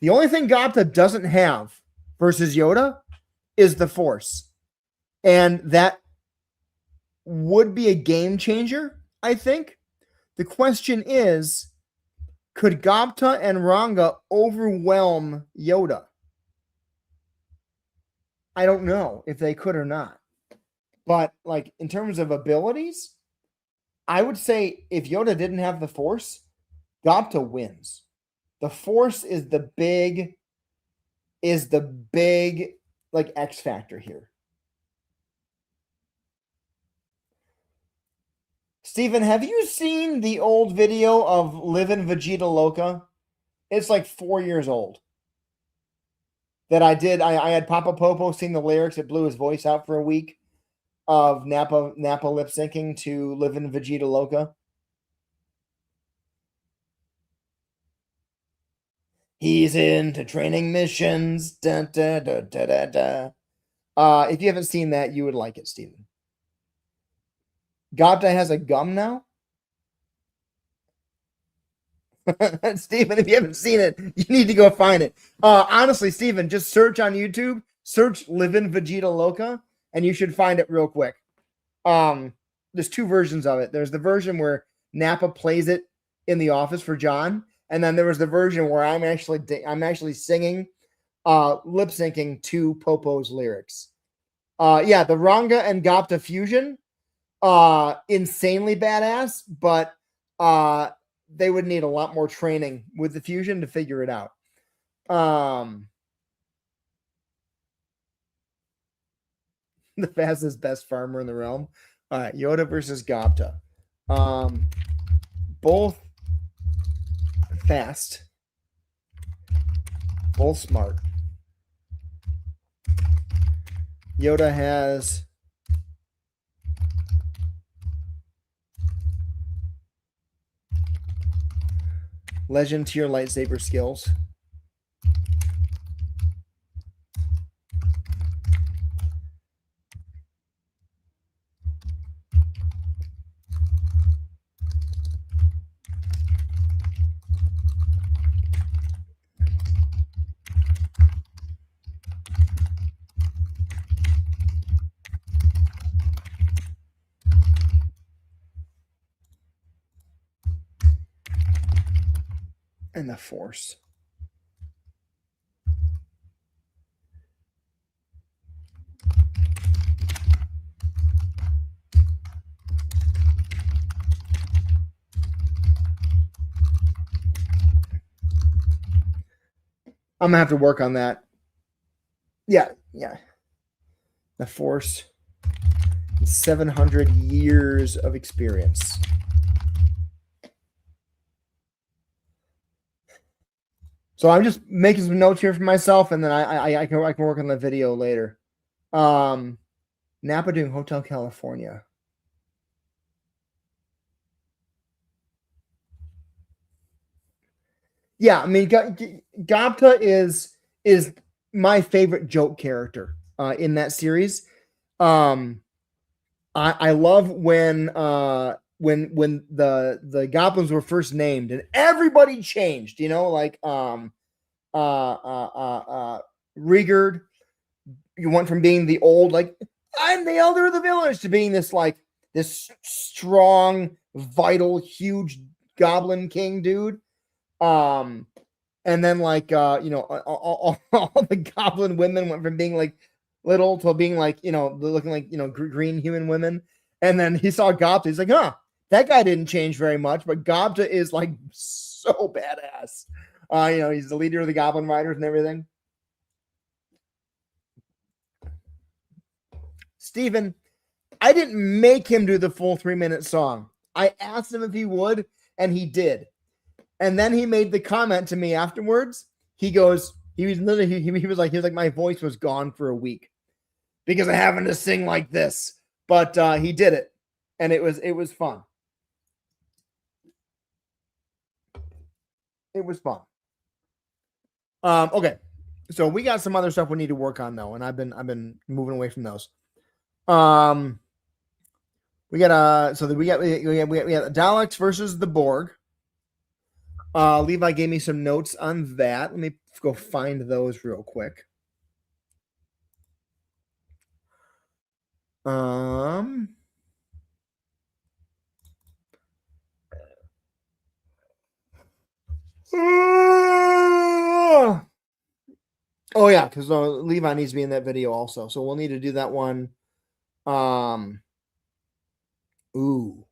The only thing Gobta doesn't have versus Yoda is the Force. And that would be a game changer, I think. The question is, could Gobta and Ranga overwhelm Yoda? I don't know if they could or not. But like in terms of abilities, I would say if Yoda didn't have the Force, Gobta wins. The Force is the big like X factor here. Steven, have you seen the old video of Livin' Vegeta Loca? It's like 4 years old. that I did. I had Papa Popo sing the lyrics. It blew his voice out for a week of Nappa lip syncing to "Livin' Vegeta Loca." He's into training missions. Da, da, da, da, da, da. If you haven't seen that, you would like it, Steven. Gapta has a gum now. Steven, if you haven't seen it, you need to go find it. Honestly, Steven, just search on YouTube, search "Livin' Vegeta Loca," and you should find it real quick. There's two versions of it. There's the version where Nappa plays it in the office for John, and then there was the version where I'm actually singing, lip syncing to Popo's lyrics. Yeah, the Ranga and Gapta fusion, insanely badass, but they would need a lot more training with the fusion to figure it out. The fastest, best farmer in the realm. All right, Yoda versus Gapta. Both fast, both smart. Yoda has legend tier lightsaber skills. And the Force. I'm gonna have to work on that. Yeah. The Force. 700 years of experience. So I'm just making some notes here for myself, and then I can work on the video later. Nappa doing Hotel California. Yeah, I mean, Gapta is my favorite joke character in that series. I love when the goblins were first named and everybody changed, you know, like Rigard, you went from being the old, like, I'm the elder of the village, to being this strong, vital, huge goblin king dude. And then all the goblin women went from being like little to being like, looking like, green human women. And then he saw Gapta. He's like, huh, that guy didn't change very much, but Gapta is like so badass. He's the leader of the Goblin Riders and everything. Steven, I didn't make him do the full 3-minute song. I asked him if he would, and he did. And then he made the comment to me afterwards. He goes, he was like, my voice was gone for a week because I having to sing like this. But he did it, and it was fun. It was fun. Okay, so we got some other stuff we need to work on though, and I've been moving away from those. We got Daleks versus the Borg. Levi gave me some notes on that. Let me go find those real quick. Oh yeah, because Levi needs to be in that video also, so we'll need to do that one. Ooh,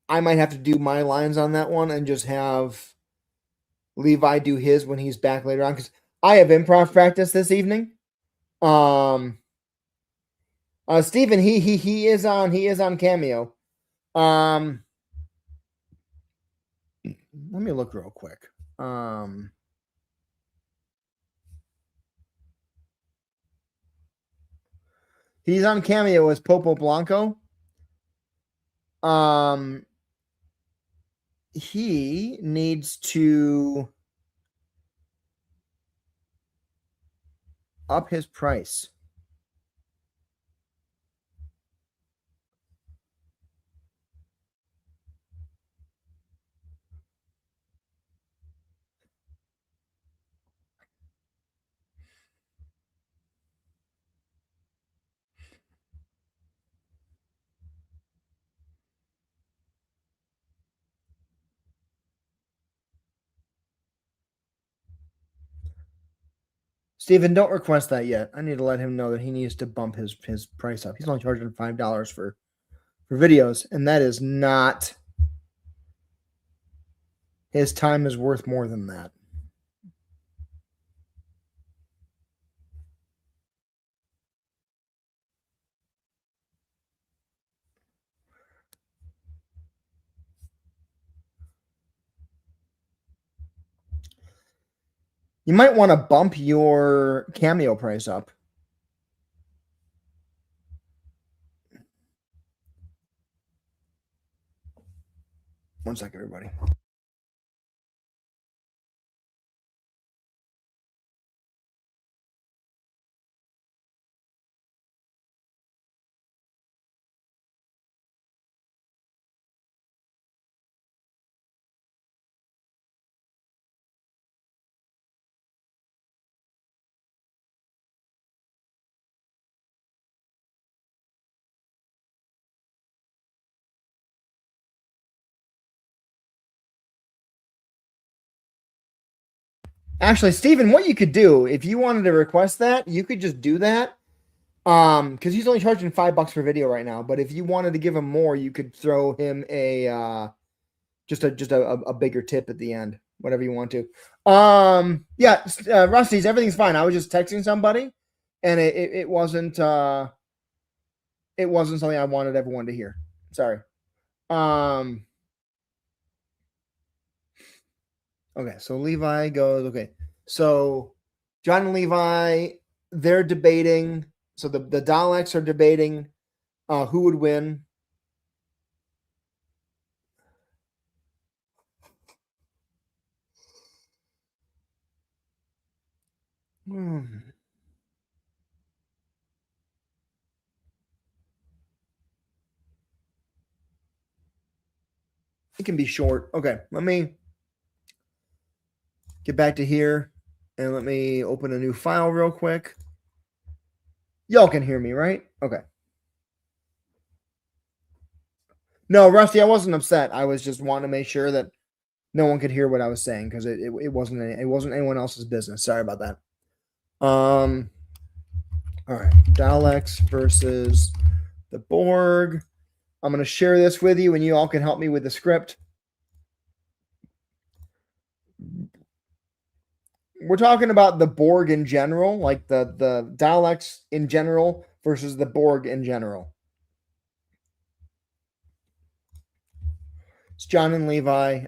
I might have to do my lines on that one and just have Levi do his when he's back later on, because I have improv practice this evening. Steven, he is on Cameo. Let me look real quick. He's on Cameo as Popo Blanco. He needs to up his price. Steven, don't request that yet. I need to let him know that he needs to bump his price up. He's only charging $5 for videos, and that is not, his time is worth more than that. You might want to bump your Cameo price up. One sec, everybody. Actually, Steven, what you could do if you wanted to request that, you could just do that. Because he's only charging $5 per video right now. But if you wanted to give him more, you could throw him a just a bigger tip at the end, whatever you want to. Yeah, Rusty's, everything's fine. I was just texting somebody, and it wasn't something I wanted everyone to hear. Sorry. Okay, so Levi goes, okay. So John and Levi, they're debating. So the Daleks are debating who would win. It can be short. Okay, let me get back to here and let me open a new file real quick. Y'all can hear me, right? Okay. No, Rusty, I wasn't upset. I was just wanting to make sure that no one could hear what I was saying because it wasn't anyone else's business. Sorry about that. All right, Daleks versus the Borg. I'm going to share this with you, and you all can help me with the script. We're talking about the Borg in general, like the Daleks in general versus the Borg in general. It's John and Levi.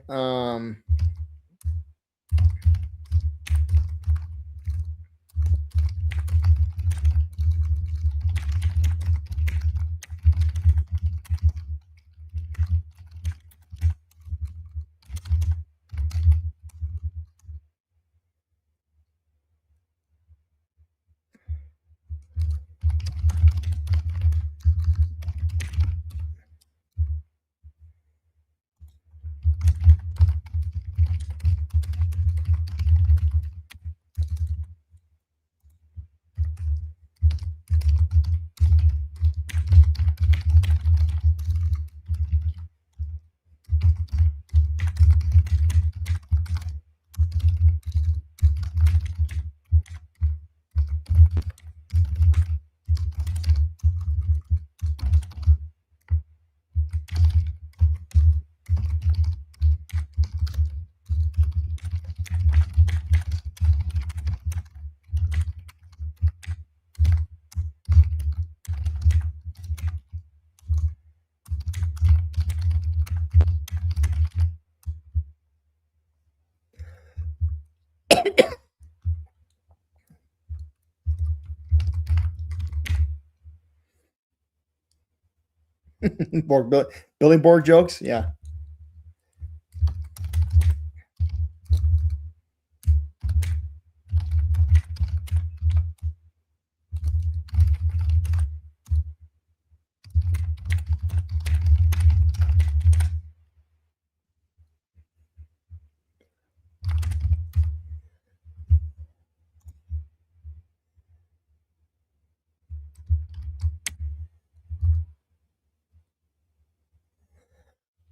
Billy Borg jokes. Yeah.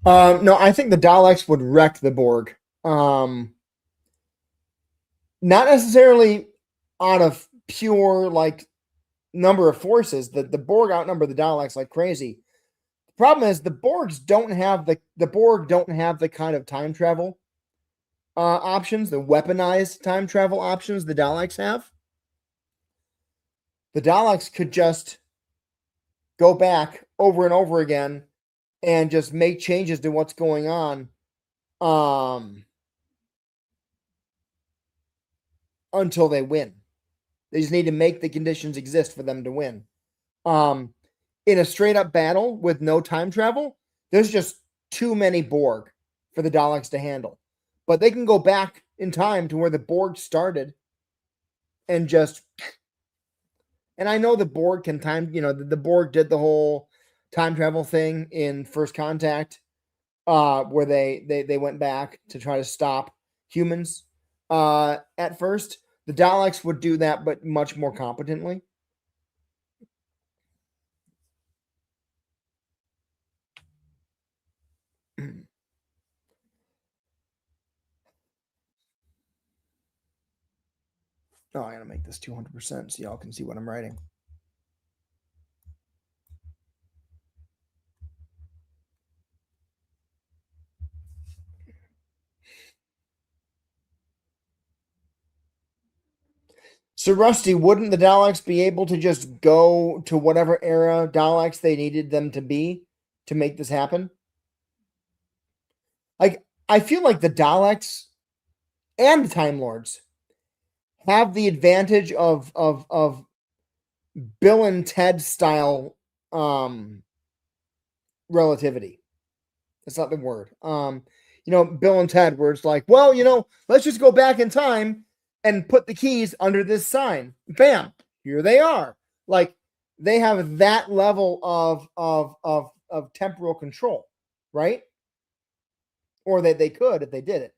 No, I think the Daleks would wreck the Borg. Not necessarily out of pure like number of forces. The Borg outnumber the Daleks like crazy. The problem is the Borgs don't have the Borg don't have the kind of time travel options, the weaponized time travel options the Daleks have. The Daleks could just go back over and over again and just make changes to what's going on until they win. They just need to make the conditions exist for them to win. In a straight up battle with no time travel, there's just too many Borg for the Daleks to handle. But they can go back in time to where the Borg started and just. And I know the Borg can time, the Borg did the whole time travel thing in First Contact, where they went back to try to stop humans. At first, the Daleks would do that, but much more competently. Oh, I gotta make this 200% so y'all can see what I'm writing. So, Rusty, wouldn't the Daleks be able to just go to whatever era Daleks they needed them to be to make this happen? Like, I feel like the Daleks and the Time Lords have the advantage of Bill and Ted style relativity. That's not the word. Bill and Ted, where it's like, well, let's just go back in time and put the keys under this sign. Bam, here they are. Like they have that level of temporal control, right? Or that they could if they did it.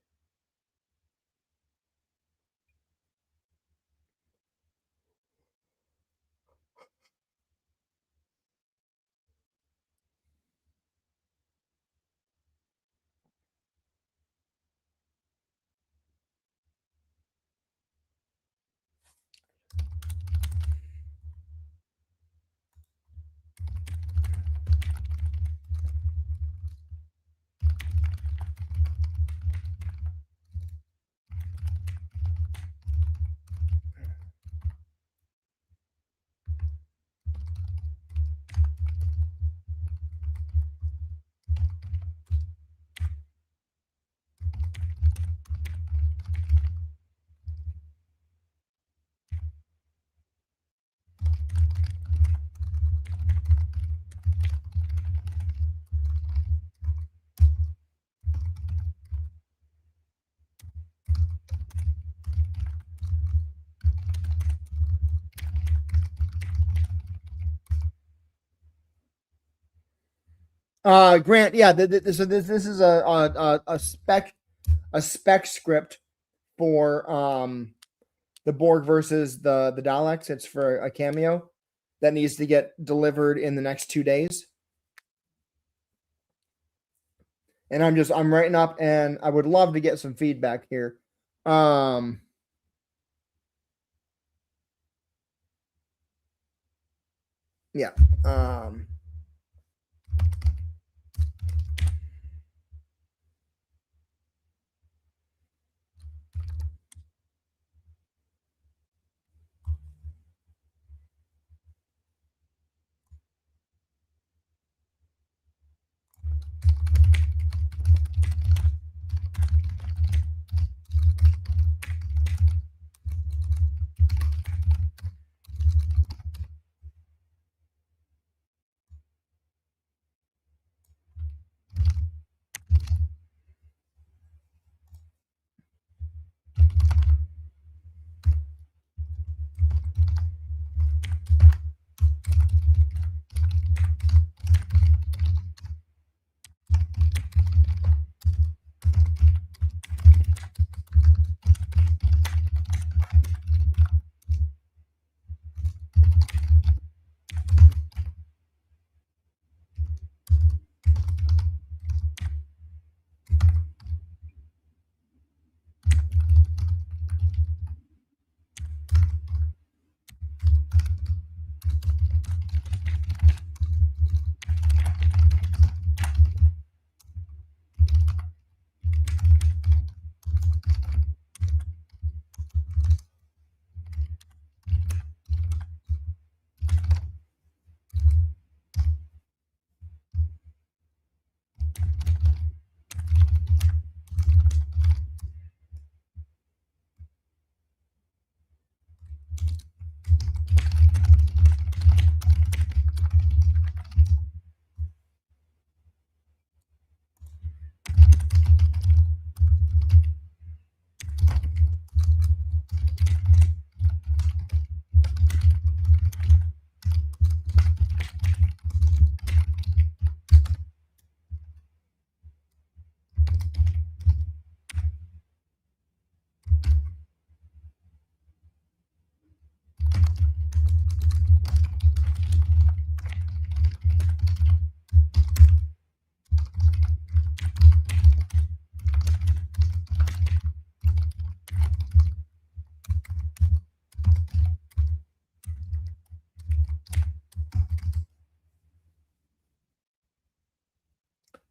Grant, yeah, so this is a spec script for the Borg versus the Daleks. It's for a cameo that needs to get delivered in the next 2 days. And I'm writing up, and I would love to get some feedback here. Yeah.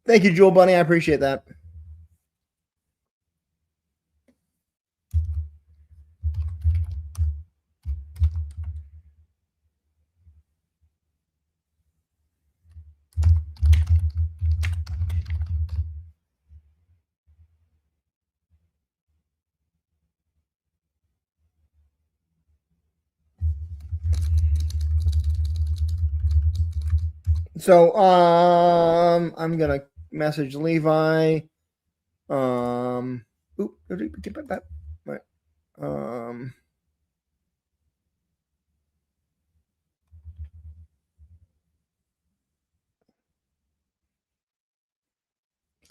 Thank you, Jewel Bunny. I appreciate that. So I'm gonna message Levi. Oop, right.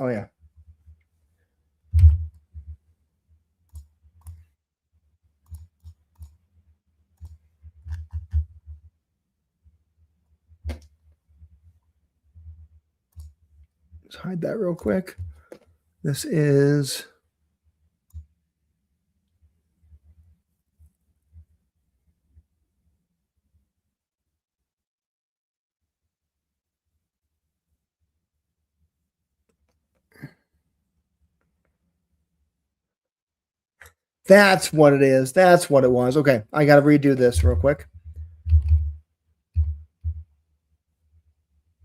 Oh yeah. Let's hide that real quick. This is that's what it is. That's what it was. Okay, I got to redo this real quick.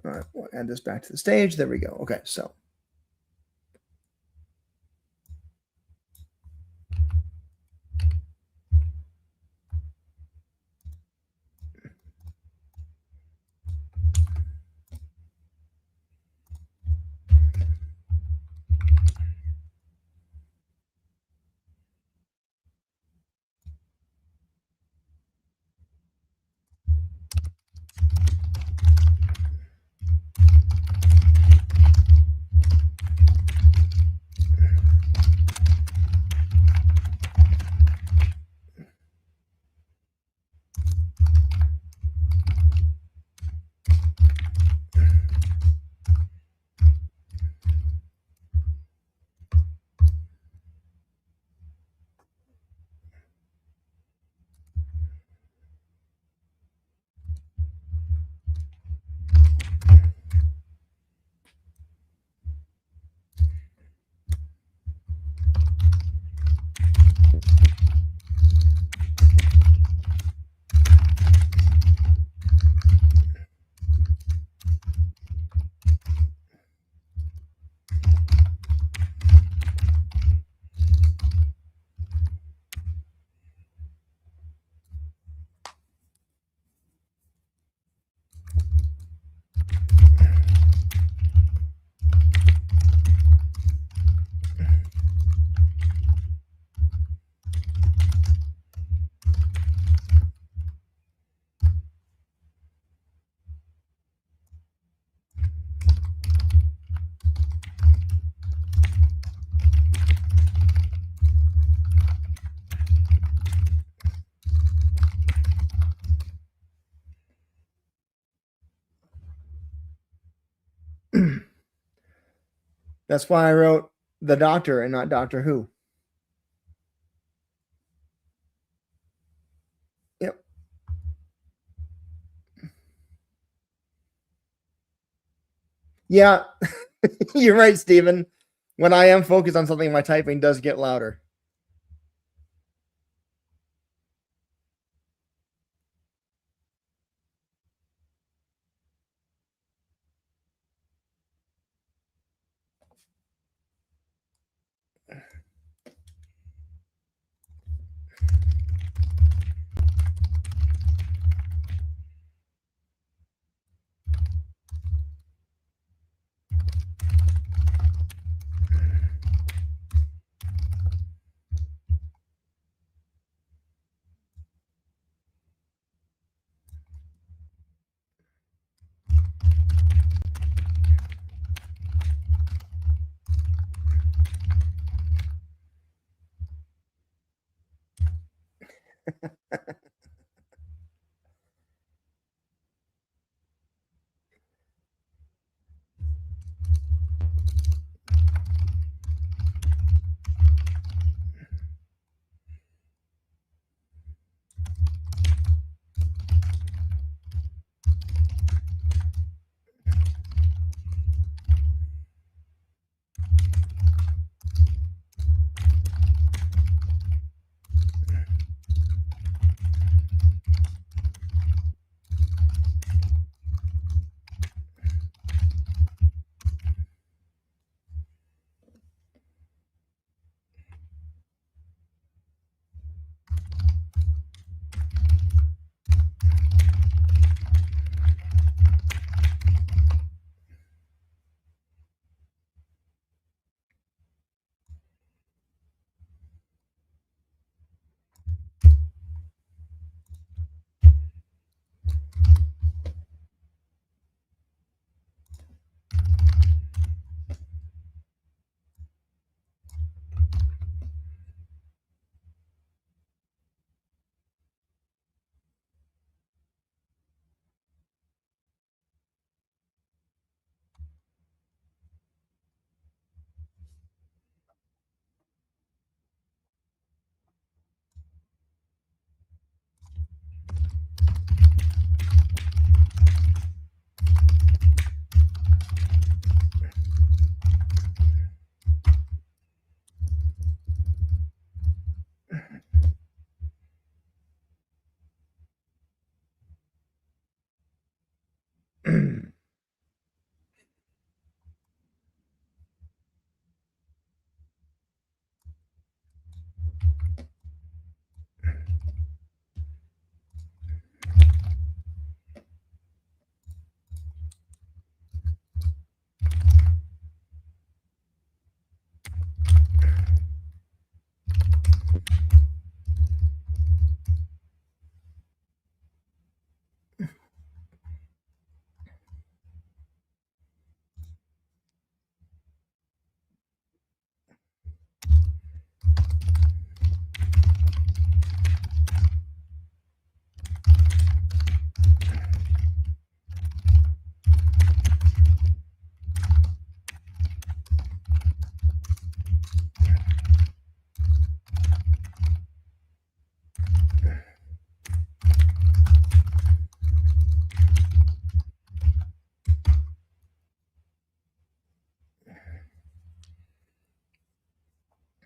All right, we'll add this back to the stage. There we go. Okay, so that's why I wrote The Doctor and not Doctor Who. Yep. Yeah, you're right, Stephen. When I am focused on something, my typing does get louder.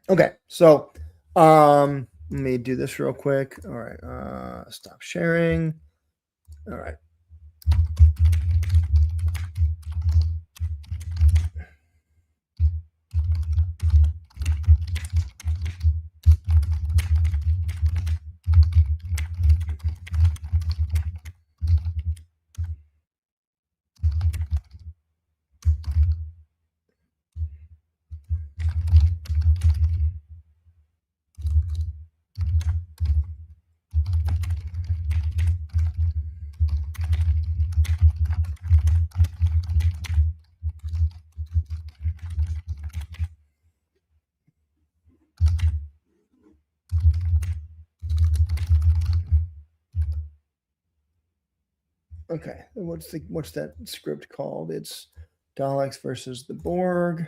Okay, so let me do this real quick. All right, stop sharing. All right. Okay, what's that script called? It's Daleks versus the Borg.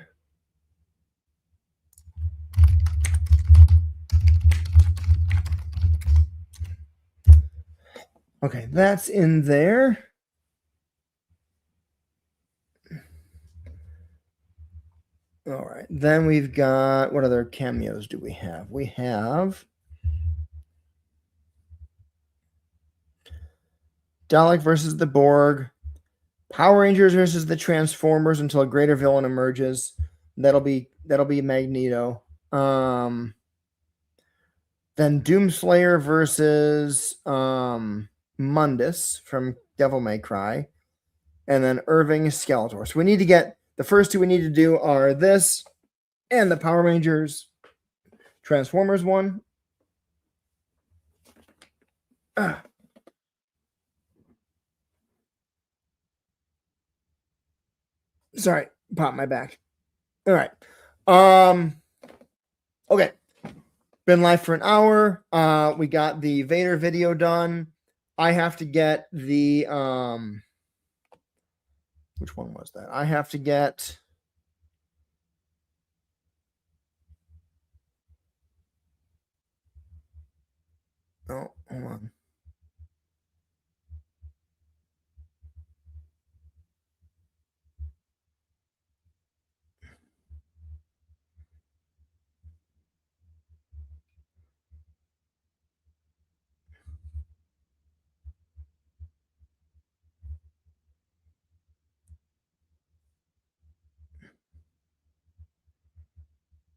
Okay, that's in there. All right, then we've got, what other cameos do we have? We have Dalek versus the Borg, Power Rangers versus the Transformers until a greater villain emerges. That'll be Magneto. Then Doomslayer versus Mundus from Devil May Cry, and then Irving Skeletor. So we need to get the first two we need to do are this and the Power Rangers Transformers one. Sorry, pop my back. All right. Okay. Been live for an hour. We got the Vader video done. I have to get the which one was that? I have to get hold on.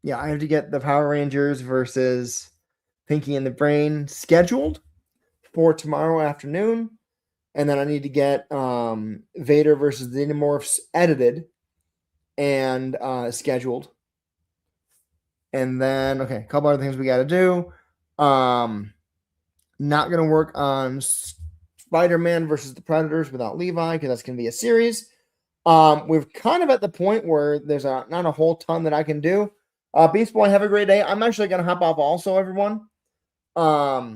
Yeah, I have to get the Power Rangers versus Pinky and the Brain scheduled for tomorrow afternoon. And then I need to get Vader versus the Xenomorphs edited and scheduled. And then, okay, a couple other things we got to do. Not going to work on Spider-Man versus the Predators without Levi because that's going to be a series. We're kind of at the point where there's not a whole ton that I can do. Beast Boy, have a great day. I'm actually going to hop off also, everyone. I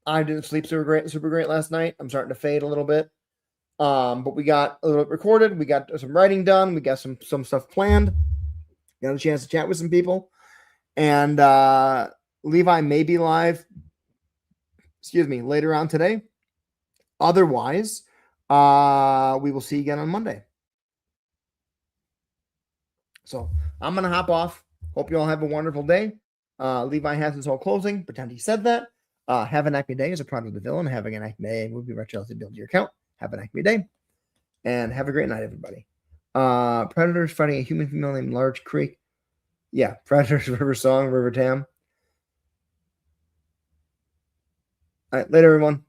didn't sleep super great last night. I'm starting to fade a little bit. But we got a little bit recorded. We got some writing done. We got some stuff planned. Got a chance to chat with some people. And Levi may be live, later on today. Otherwise, we will see you again on Monday. So I'm going to hop off. Hope you all have a wonderful day. Levi has his whole closing. Pretend he said that. Have an Acme Day is a product of the villain. Having an Acme Day will be retro to build your account. Have an Acme Day. And have a great night, everybody. Predators fighting a human female named Large Creek. Yeah, Predators, River Song, River Tam. All right, later, everyone.